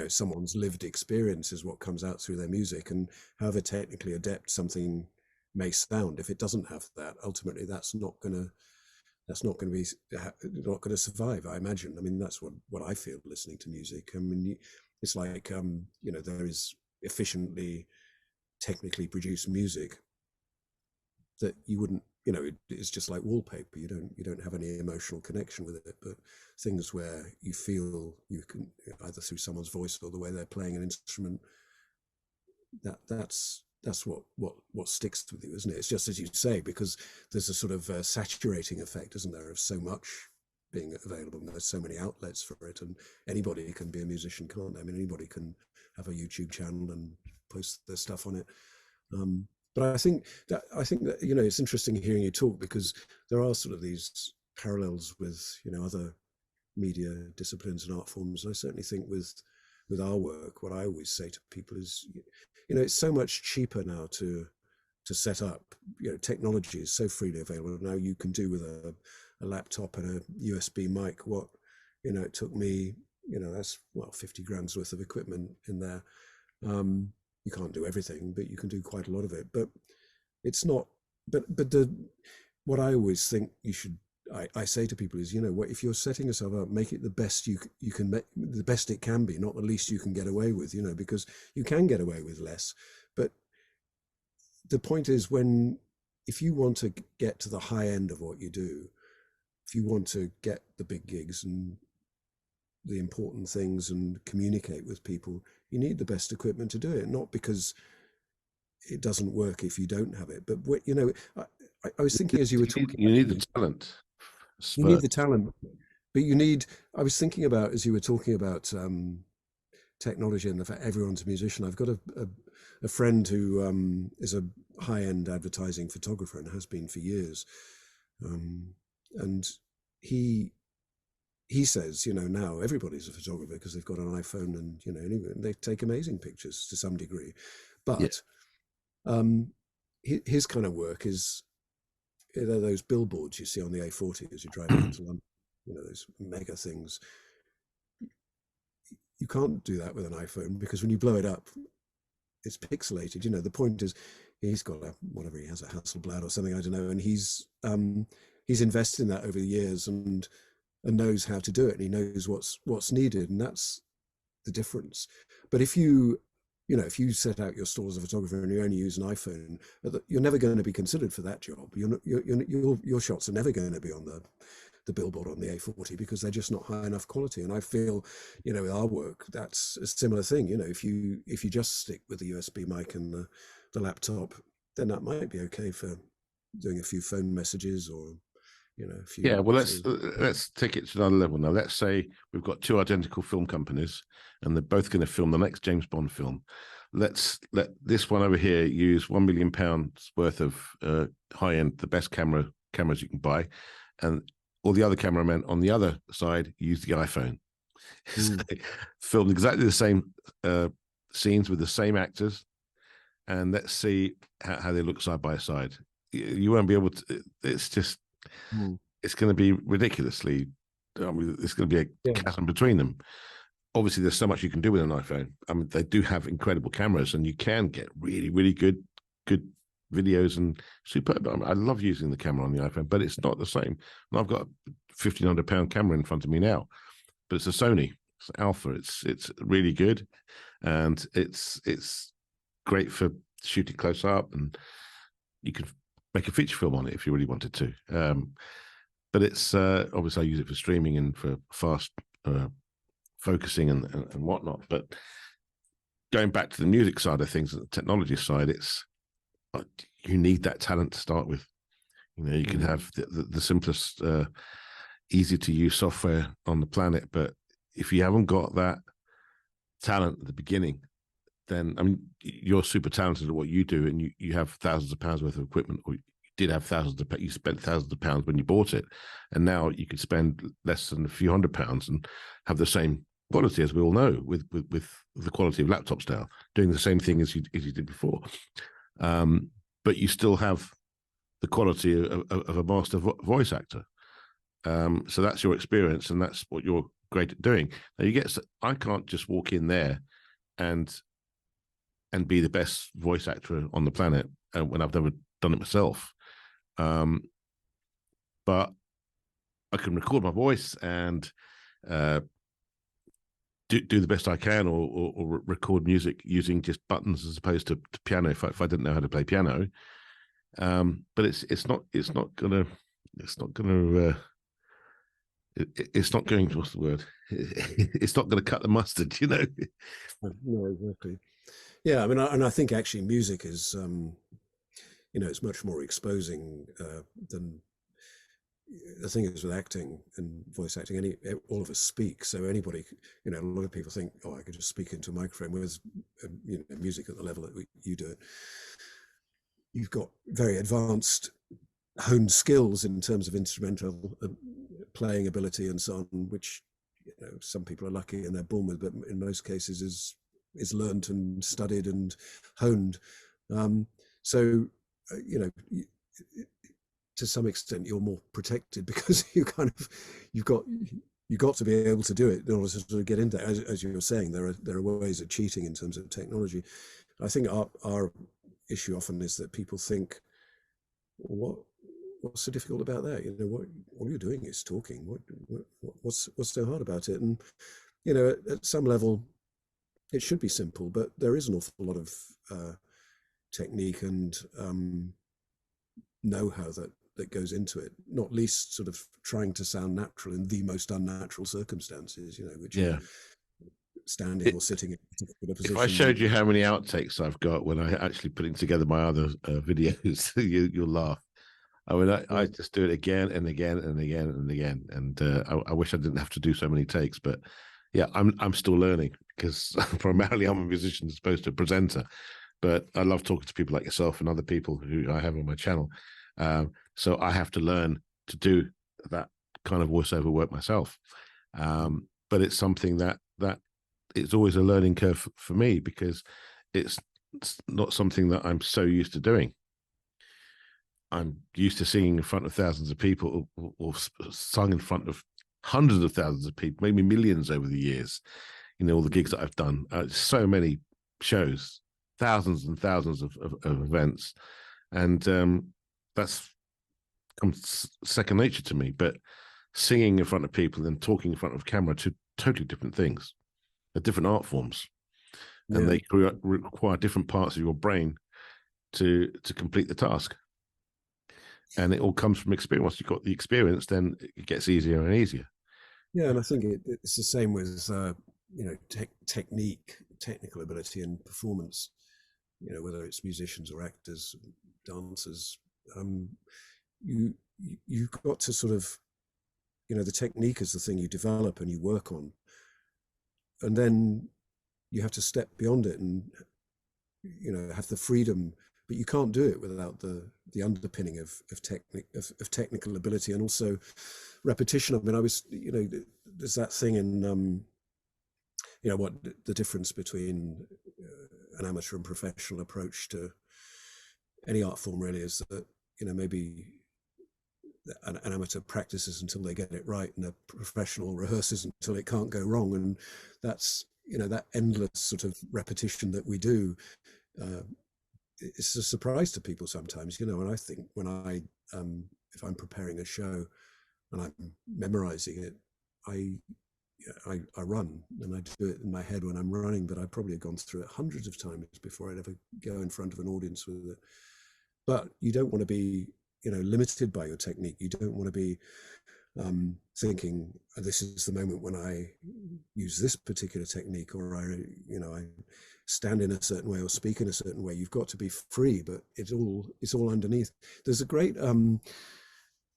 Someone's lived experience is what comes out through their music, and however technically adept something may sound, if it doesn't have that, ultimately that's not going to be not going to survive, I imagine. I mean, that's what I feel listening to music. I mean, it's like there is efficiently technically produced music that you wouldn't, it's just like wallpaper. You don't have any emotional connection with it. But things where you feel you can, either through someone's voice or the way they're playing an instrument, that's what sticks with you, isn't it? It's just as you say, because there's a sort of saturating effect, isn't there, of so much being available, and there's so many outlets for it, and anybody can be a musician, can't they? I mean, anybody can have a YouTube channel and post their stuff on it. But I think that it's interesting hearing you talk, because there are sort of these parallels with other media disciplines and art forms. And I certainly think with our work, what I always say to people is, it's so much cheaper now to set up. Technology is so freely available now. You can do with a laptop and a USB mic what it took me. That's 50 grand's worth of equipment in there. You can't do everything, but you can do quite a lot of it. But it's not. But what I always think you should. I say to people is, what, if you're setting yourself up, make it the best you can make, the best it can be, not the least you can get away with, because you can get away with less. But the point is, if you want to get to the high end of what you do, if you want to get the big gigs and the important things and communicate with people, you need the best equipment to do it. Not because it doesn't work if you don't have it, but I was thinking as you were talking, you need the talent. you need the talent, but I was thinking about, as you were talking about technology and the fact everyone's a musician. I've got a friend who is a high-end advertising photographer and has been for years. And he says, now everybody's a photographer because they've got an iPhone, and, anyway, they take amazing pictures to some degree. But his kind of work is, those billboards you see on the A40 as you're driving into London, those mega things. You can't do that with an iPhone, because when you blow it up, it's pixelated. The point is, he's got whatever he has, a Hasselblad or something, I don't know, and he's invested in that over the years and knows how to do it, and he knows what's needed, and that's the difference. But if you set out your stall as a photographer and you only use an iPhone, you're never going to be considered for that job. Your shots are never going to be on the billboard on the A40, because they're just not high enough quality. And I feel, with our work, that's a similar thing. If you just stick with the USB mic and the laptop, then that might be okay for doing a few phone messages or a few Yeah, well, sort of. let's take it to another level now. Let's say we've got two identical film companies, and they're both going to film the next James Bond film. Let's let this one over here use £1 million worth of high end, the best cameras you can buy, and all the other cameramen on the other side use the iPhone. So, Mm, filmed exactly the same scenes with the same actors, and let's see how they look side by side. You won't be able to. It's just mm. it's going to be ridiculously. I mean, it's going to be a Yeah. chasm between them. Obviously, there's so much you can do with an iPhone. I mean, they do have incredible cameras, and you can get really, really good videos and superb. I mean, I love using the camera on the iPhone, but it's not the same. And I've got a £1,500 camera in front of me now, but it's a Sony. It's Alpha. It's really good, and it's great for shooting close up, and you could make a feature film on it if you really wanted to. But it's obviously I use it for streaming and for fast focusing and whatnot. But going back to the music side of things, the technology side, it's you need that talent to start with. You can have the simplest, easy to use software on the planet, but if you haven't got that talent at the beginning, then I mean you're super talented at what you do, and you have thousands of pounds worth of equipment, or you did have you spent thousands of pounds when you bought it, and now you could spend less than a few £100s and have the same quality, as we all know, with the quality of laptops now, doing the same thing as you did before. But you still have the quality of a master voice actor. So that's your experience, and that's what you're great at doing. Now I can't just walk in there and be the best voice actor on the planet when I've never done it myself. But I can record my voice and do the best I can, or record music using just buttons as opposed to piano if I didn't know how to play piano. But it's not gonna what's the word? It's not gonna cut the mustard, No, exactly. Yeah, I mean, and I think actually music is, it's much more exposing than the thing is with acting and voice acting. All of us speak, so anybody, a lot of people think, oh, I could just speak into a microphone. Whereas, music at the level that you do it, you've got very advanced, honed skills in terms of instrumental playing ability and so on, which some people are lucky and they're born with, but in most cases is learnt and studied and honed. So, to some extent, you're more protected because you've got to be able to do it in order to sort of get into it. As you were saying, there are ways of cheating in terms of technology. I think our issue often is that people think, what's so difficult about that? What all you're doing is talking. What's so hard about it? And at some level, it should be simple, but there is an awful lot of technique and know-how that goes into it. Not least, sort of trying to sound natural in the most unnatural circumstances. Which Yeah. standing or sitting in a particular If I position. showed you how many outtakes I've got when I actually putting together my other videos, you'll laugh. I mean, I just do it again and again and again and again, and I wish I didn't have to do so many takes. But yeah, I'm still learning because primarily I'm a musician as opposed to a presenter. But I love talking to people like yourself and other people who I have on my channel. So I have to learn to do that kind of voiceover work myself. But it's something that it's always a learning curve for me because it's not something that I'm so used to doing. I'm used to singing in front of thousands of people or sung in front of hundreds of thousands of people, maybe millions over the years. All the gigs that I've done, so many shows, thousands and thousands of events. And that's comes second nature to me. But singing in front of people and talking in front of camera, two totally different things. They're different art forms, and they require different parts of your brain to complete the task. And it all comes from experience. Once you've got the experience, then it gets easier and easier. Yeah, and I think it's the same with technique, technical ability, and performance. Whether it's musicians or actors, dancers, you you've got to sort of, the technique is the thing you develop and you work on, and then you have to step beyond it and have the freedom, but you can't do it without the underpinning of technical ability and also repetition. I mean, there's that thing in what the difference between an amateur and professional approach to any art form really is that maybe an amateur practices until they get it right, and a professional rehearses until it can't go wrong. And that's that endless sort of repetition that we do. It's a surprise to people sometimes, and I think when if I'm preparing a show and I'm memorizing it, I run, and I do it in my head when I'm running, but I probably have gone through it hundreds of times before I'd ever go in front of an audience with it. But you don't want to be, limited by your technique. You don't want to be thinking, this is the moment when I use this particular technique, or I stand in a certain way or speak in a certain way. You've got to be free, but it's all underneath. There's a great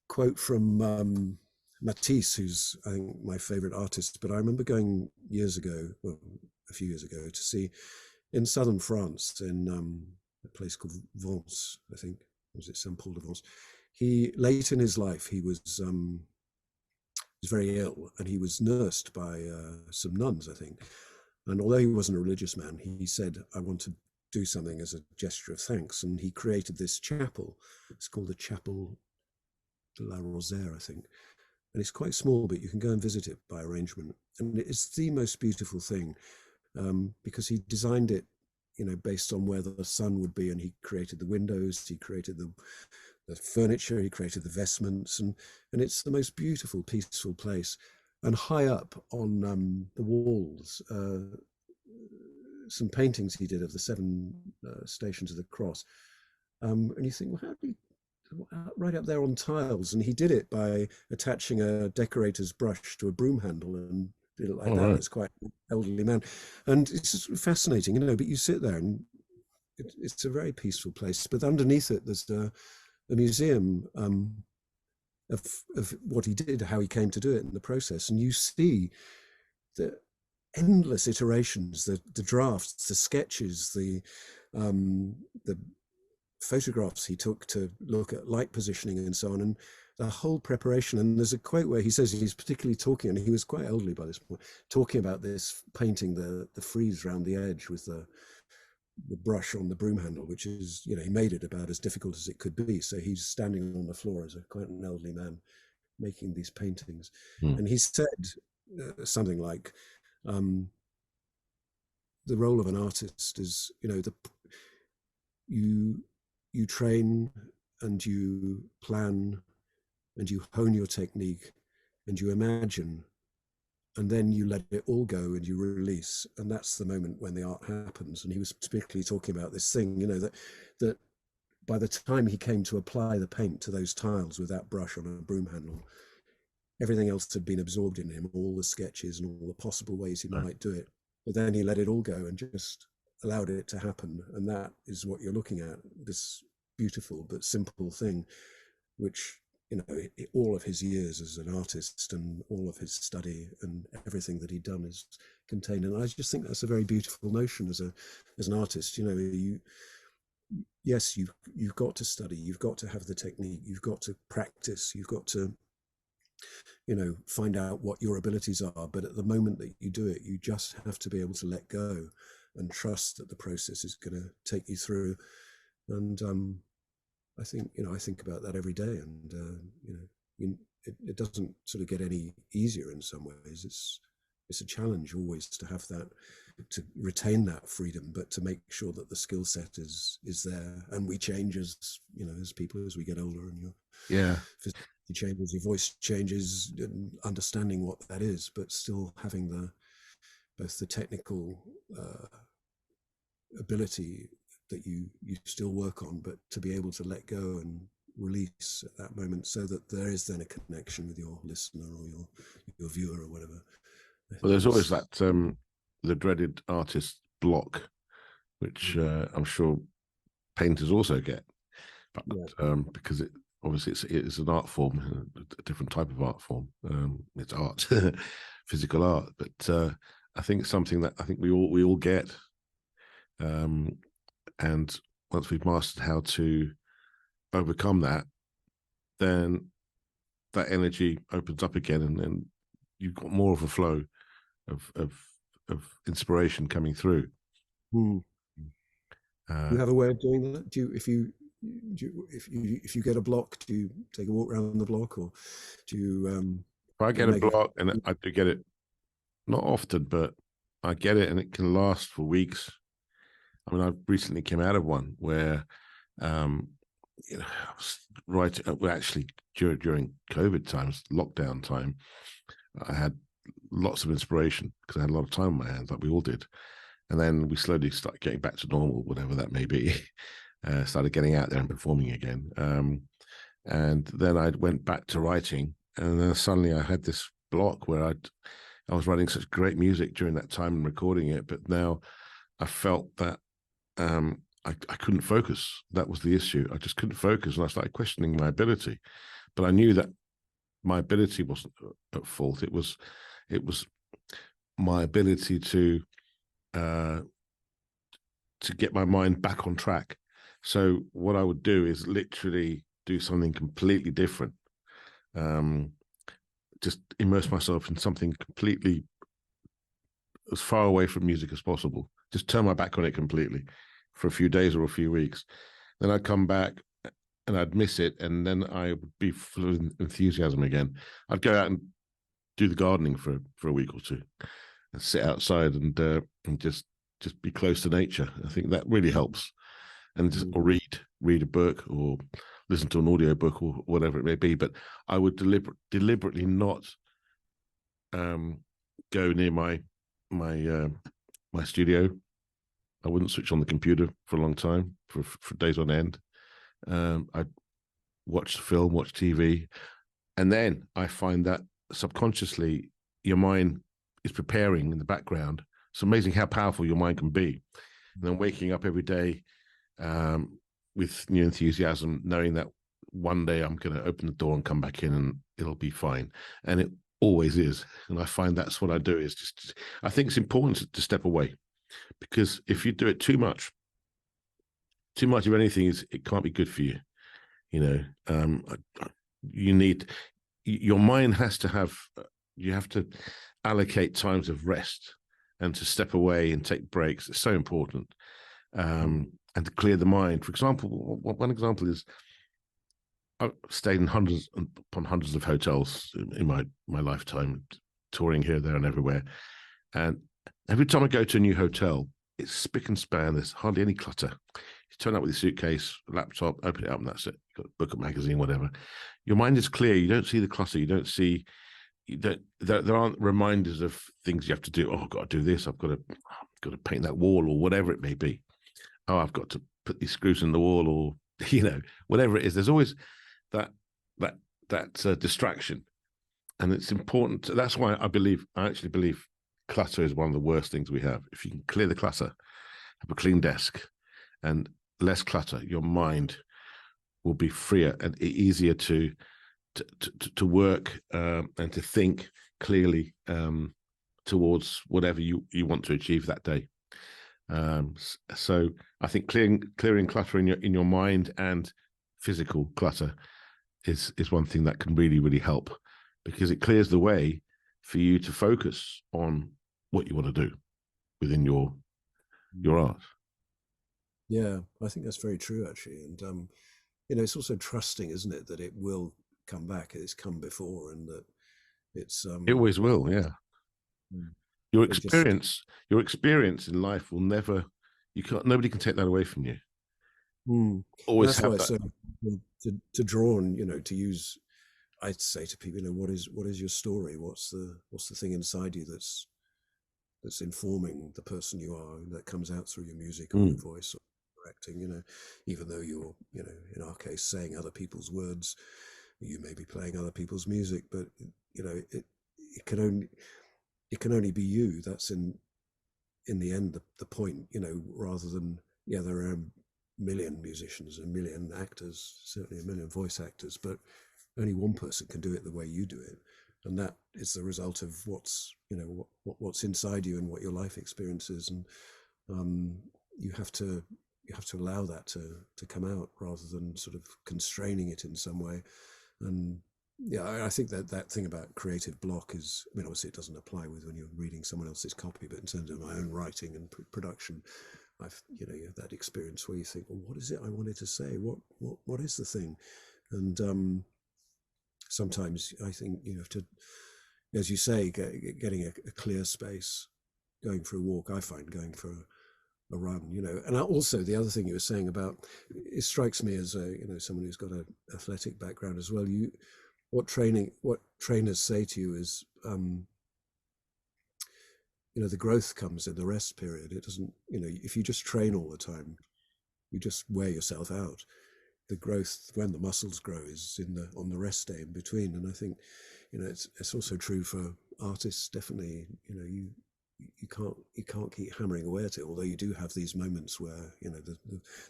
quote from Matisse, who's I think my favorite artist, but I remember going a few years ago, to see in southern France, in a place called Vence, I think, was it Saint-Paul de Vence? He, late in his life, he was very ill, and he was nursed by some nuns, I think. And although he wasn't a religious man, he said, I want to do something as a gesture of thanks. And he created this chapel. It's called the Chapel de la Rosaire, I think. And it's quite small, but you can go and visit it by arrangement. And it's the most beautiful thing, because he designed it, based on where the sun would be. And he created the windows, he created the furniture, he created the vestments, and it's the most beautiful, peaceful place. And high up on the walls, some paintings he did of the 7 stations of the cross. And you think, well, how did he, right up there on tiles? And he did it by attaching a decorator's brush to a broom handle and did it like that. Right. It's quite an elderly man. And it's just fascinating, but you sit there and it's a very peaceful place. But underneath it, there's a museum of what he did, how he came to do it, and the process. And you see the endless iterations, the drafts, the sketches, the photographs he took to look at light positioning and so on, and the whole preparation. And there's a quote where he says he's particularly talking, and he was quite elderly by this point, talking about this painting, the frieze around the edge with the brush on the broom handle, which is, he made it about as difficult as it could be. So he's standing on the floor as quite an elderly man making these paintings. And he said something like, the role of an artist is, you train and you plan and you hone your technique and you imagine, and then you let it all go and you release. And that's the moment when the art happens. And he was particularly talking about this thing, that by the time he came to apply the paint to those tiles with that brush on a broom handle, everything else had been absorbed in him, all the sketches and all the possible ways he might do it. But then he let it all go and just allowed it to happen. And that is what you're looking at, this beautiful but simple thing, which, all of his years as an artist and all of his study and everything that he'd done is contained. And I just think that's a very beautiful notion as an artist. Yes, you've got to study, you've got to have the technique, you've got to practice, you've got to, find out what your abilities are. But at the moment that you do it, you just have to be able to let go and trust that the process is going to take you through. And I think, I think about that every day, and, it doesn't sort of get any easier in some ways. It's a challenge always to have that, to retain that freedom, but to make sure that the skill set is there. And we change as people, as we get older, and your physique changes, your voice changes, and understanding what that is, but still having both the technical ability that you still work on, but to be able to let go and release at that moment, so that there is then a connection with your listener or your viewer or whatever. Well, there's always that the dreaded artist block, which I'm sure painters also get, but because obviously it's an art form, a different type of art form. It's art, physical art, but I think it's something that I think we all get. And once we've mastered how to overcome that, then that energy opens up again, and then you've got more of a flow of inspiration coming through. Hmm. Uh, You have a way of doing that? If you get a block, do you take a walk around the block, or do if I you get a make a? block, and I do get it not often, but I get it, and it can last for weeks. I mean, I recently came out of one where, um, you know, I was well, actually during COVID times, lockdown time, I had lots of inspiration because I had a lot of time on my hands, like we all did. And then we slowly started getting back to normal, whatever that may be. Started getting out there and performing again. And then I went back to writing, and then suddenly I had this block where I was writing such great music during that time and recording it, but now I felt that I couldn't focus. That was the issue. I just couldn't focus, and I started questioning my ability. But I knew that my ability wasn't at fault. It was my ability uh, to get my mind back on track. So what I would do is literally do something completely different. Just immerse myself in something completely as far away from music as possible. Just turn my back on it completely for a few days or a few weeks. Then I'd come back and I'd miss it, and then I would be full of enthusiasm again. I'd go out and do the gardening for a week or two, and sit outside and just be close to nature. I think that really helps. And just or read a book or listen to an audio book or whatever it may be. But I would deliberately not go near my studio. I wouldn't switch on the computer for a long time, for days on end. I'd watch film, watch TV, and then I find that subconsciously your mind is preparing in the background. It's amazing how powerful your mind can be. And then waking up every day with new enthusiasm, knowing that one day I'm going to open the door and come back in and it'll be fine. And it always is. And I find that's what I do is just, I think it's important to step away, because if you do it too much of anything it can't be good for you. You know, you need, your mind has to have, you have to allocate times of rest and to step away and take breaks. It's so important. And to clear the mind. For example, one example is I've stayed in hundreds upon hundreds of hotels in my lifetime, touring here, there, and everywhere. And every time I go to a new hotel, it's spick and span. There's hardly any clutter. You turn up with your suitcase, laptop, open it up, and that's it. You've got a book, a magazine, whatever. Your mind is clear. You don't see the clutter. You don't see. There aren't reminders of things you have to do. Oh, I've got to do this. I've got to paint that wall or whatever it may be. Oh, I've got to put these screws in the wall, or whatever it is. There's always that distraction, and it's important. That's why I actually believe clutter is one of the worst things we have. If you can clear the clutter, have a clean desk, and less clutter, your mind will be freer and easier to work and to think clearly towards whatever you want to achieve that day. So I think clearing clutter in your mind and physical clutter is one thing that can really, really help, because it clears the way for you to focus on what you want to do within your art. Yeah, I think that's very true, actually. And it's also trusting, isn't it, that it will come back. It's come before, and that it's It always will, yeah. Mm. Your they just experience in life will never, nobody can take that away from you. And Always that's why have it's that. so to draw on, to use. I'd say to people, what is your story? What's the thing inside you that's informing the person you are, and that comes out through your music or your voice or your acting. Even though you're, in our case, saying other people's words, you may be playing other people's music, but it can only be you. That's in the end the point. Rather than, there are million musicians, a million actors, certainly a million voice actors, but only one person can do it the way you do it, and that is the result of what's, you know, what's inside you and what your life experience is, and um, you have to allow that to come out rather than sort of constraining it in some way. And yeah, I think that that thing about creative block is, I mean, obviously it doesn't apply with when you're reading someone else's copy, but in terms of my own writing and production, I've, you know, you have that experience where you think, well, what is it I wanted to say? What is the thing? And sometimes I think you have to, as you say, getting a clear space, going for a walk. I find going for a run, you know. And also the other thing you were saying about, it strikes me as a, you know, someone who's got an athletic background as well. What trainers say to you is, you know, the growth comes in the rest period. It doesn't, you know, if you just train all the time, you just wear yourself out. The growth, when the muscles grow, is on the rest day in between. And I think, you know, it's also true for artists. Definitely, you know, you can't keep hammering away at it. Although you do have these moments where, you know,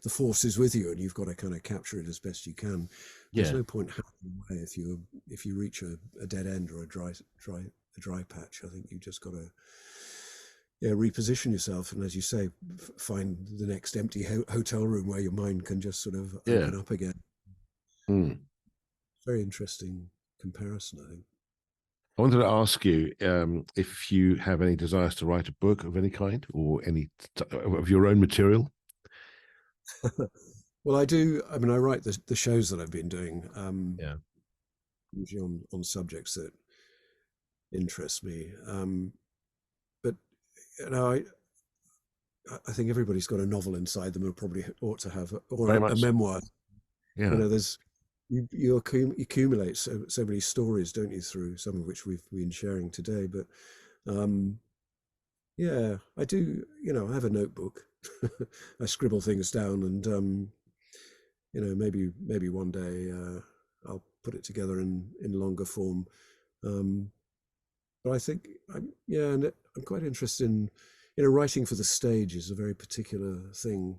the force is with you, and you've got to kind of capture it as best you can. There's no point hammering away if you reach a dead end or a dry patch. I think you just got to, yeah, reposition yourself, and as you say, find the next empty hotel room where your mind can just sort of open up again. Mm. Very interesting comparison, I think. I wanted to ask you if you have any desires to write a book of any kind or any of your own material. Well, I do. I mean, I write the shows that I've been doing, Yeah. usually on subjects that interest me. But you know, I think everybody's got a novel inside them, who probably ought to have, or Very a much. memoir. Yeah. You know, there's you accumulate so many stories, don't you? Through some of which we've been sharing today, but yeah, I do. You know, I have a notebook. I scribble things down, and you know, maybe one day I'll put it together in longer form. Um, but I think and I'm quite interested in, you know, writing for the stage is a very particular thing.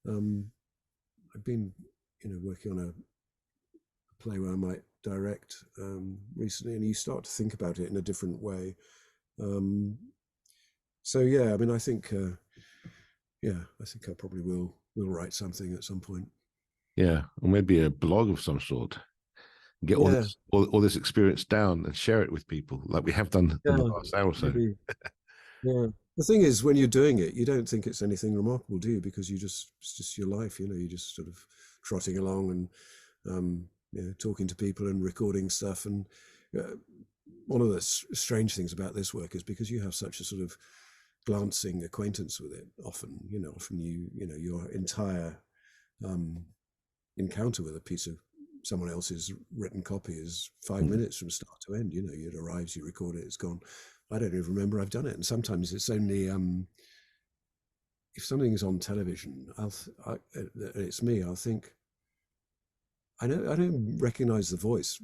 I've been, you know, working on a play where I might direct recently, and you start to think about it in a different way. So yeah, I mean, I think I think I probably will write something at some point. Yeah. Or maybe a blog of some sort. Get Yeah, all this experience down and share it with people like we have done in the yeah, past hour or so. maybe. Yeah. The thing is, when you're doing it, you don't think it's anything remarkable, do you? Because it's just your life, you know, you're just sort of trotting along and, you know, talking to people and recording stuff. And one of the strange things about this work is because you have such a sort of glancing acquaintance with it, often you know, your entire encounter with a piece of someone else's written copy is 5 minutes from start to end. You know, it arrives, you record it, it's gone. I don't even remember I've done it. And sometimes it's only if something is on television, it's me. I'll think I don't recognize the voice.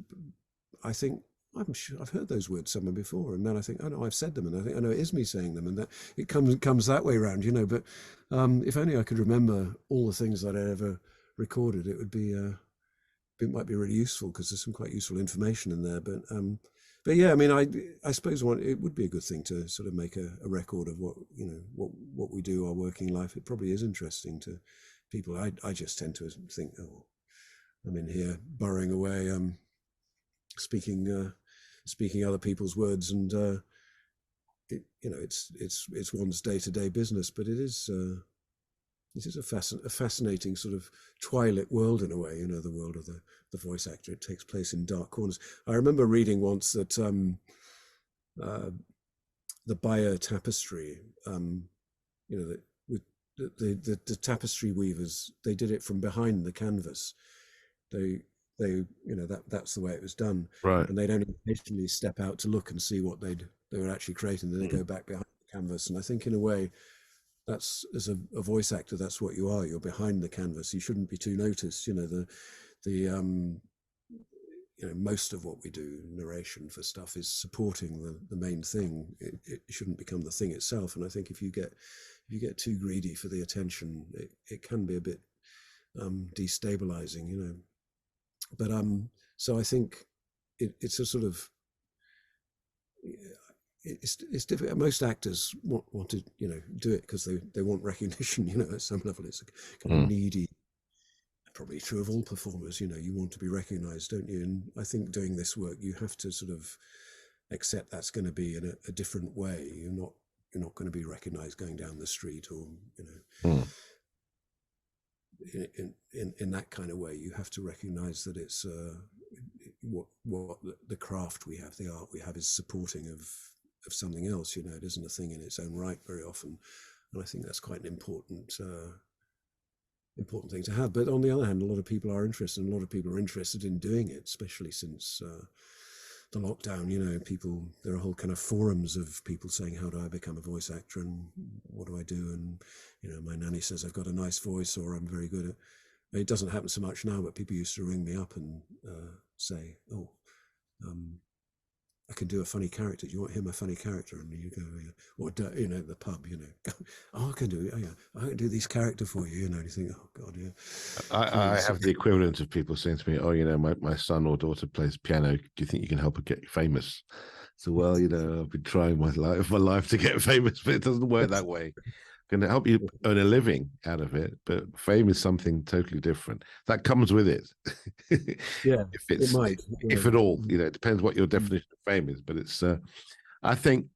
I think I'm sure I've heard those words somewhere before, and then I think, oh no, I've said them, and I think, oh no, it is me saying them, and that it comes that way around, you know. But if only I could remember all the things that I ever recorded, it would be it might be really useful, because there's some quite useful information in there. But yeah, I mean, I suppose it would be a good thing to sort of make a record of what, you know, what we do, our working life. It probably is interesting to people. I just tend to think, oh, I'm in here burrowing away, speaking speaking other people's words, and you know, it's one's day-to-day business, but it is a fascinating sort of twilit world in a way, you know, the world of the voice actor. It takes place in dark corners. I remember reading once that the Bayer tapestry, you know, that with the tapestry weavers, they did it from behind the canvas. They you know, that's the way it was done, Right. and they'd only occasionally step out to look and see what they were actually creating. Then they go back behind the canvas, and I think in a way, that's, as a voice actor, that's what you are. You're behind the canvas. You shouldn't be too noticed. You know, the you know, most of what we do, narration for stuff, is supporting the main thing. It shouldn't become the thing itself. And I think if you get too greedy for the attention, it can be a bit destabilizing, you know. But so I think it's a sort of, it's difficult. Most actors want to, you know, do it because they want recognition, you know, at some level. It's a kind of needy, probably true of all performers, you know, you want to be recognized, don't you? And I think doing this work, you have to sort of accept that's going to be in a different way. You're not going to be recognized going down the street, or, you know, in that kind of way. You have to recognize that it's what the craft we have, the art we have, is supporting of something else. You know, it isn't a thing in its own right very often, and I think that's quite an important thing to have. But on the other hand, a lot of people are interested, and a lot of people are interested in doing it, especially since the lockdown. You know, there are whole kind of forums of people saying, how do I become a voice actor, and what do I do? And, you know, my nanny says I've got a nice voice, or I'm very good at it. Doesn't happen so much now, but people used to ring me up and say, oh, I can do a funny character. Do you want to hear my funny character? And you go, yeah. Or, you know, the pub, you know, oh, I can do it. Oh, yeah, I can do this character for you. You know, and you think, oh God, yeah. I have the equivalent of people saying to me, oh, you know, my son or daughter plays piano. Do you think you can help her get famous? So, well, you know, I've been trying my life to get famous, but it doesn't work that way. Can help you earn a living out of it, but fame is something totally different. That comes with it. Yeah, it might, if at all. You know, it depends what your definition of fame is. But it's, I think,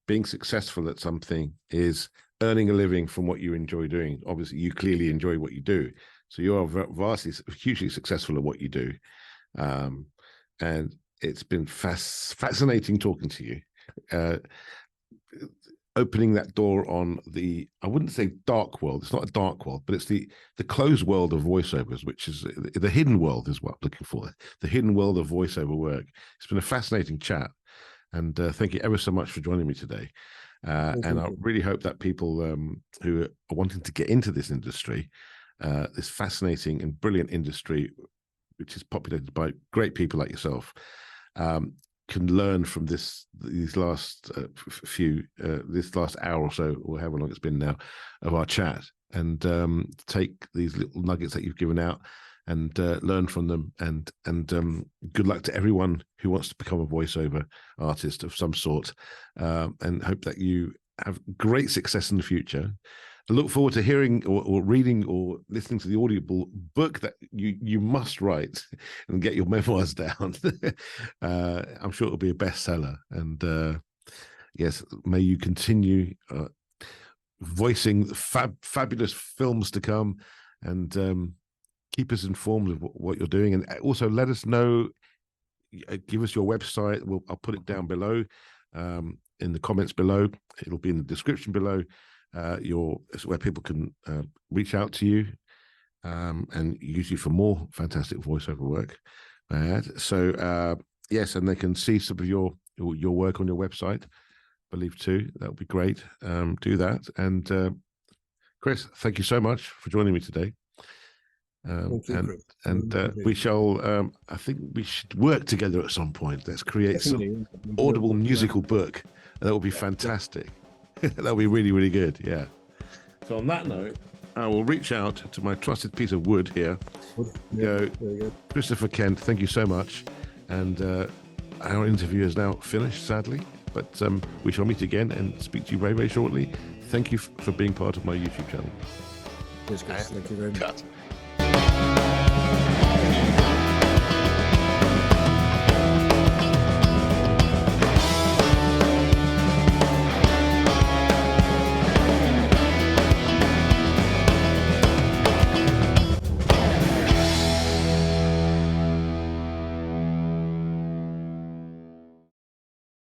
being successful at something is earning a living from what you enjoy doing. Obviously, you clearly enjoy what you do, so you are hugely successful at what you do, and it's been fascinating talking to you. Opening that door on I wouldn't say dark world. It's not a dark world, but it's the closed world of voiceovers, which is the hidden world, is what I'm looking for. The hidden world of voiceover work. It's been a fascinating chat, and thank you ever so much for joining me today. And I really hope that people who are wanting to get into this industry, this fascinating and brilliant industry, which is populated by great people like yourself, can learn from these last this last hour or so, or however long it's been now, of our chat, and take these little nuggets that you've given out and learn from them. And good luck to everyone who wants to become a voiceover artist of some sort, and hope that you have great success in the future. I look forward to hearing or reading or listening to the audible book that you must write and get your memoirs down. I'm sure it'll be a bestseller. And yes, may you continue voicing fabulous films to come, and keep us informed of what you're doing. And also let us know, give us your website. I'll put it down below in the comments below. It'll be in the description below. Where people can reach out to you and use you for more fantastic voiceover work. So yes, and they can see some of your work on your website, I believe too. That would be great. Do that. And Chris, thank you so much for joining me today. Thank you, Chris. And we shall. I think we should work together at some point. Let's create some audible musical book. That would be fantastic. That would be really, really good. Yeah. So on that note, I will reach out to my trusted piece of wood here. Go, Christopher Kent. Thank you so much. And our interview is now finished, sadly. But we shall meet again and speak to you very, very shortly. Thank you for being part of my YouTube channel. Yes, guys. Thank you very much.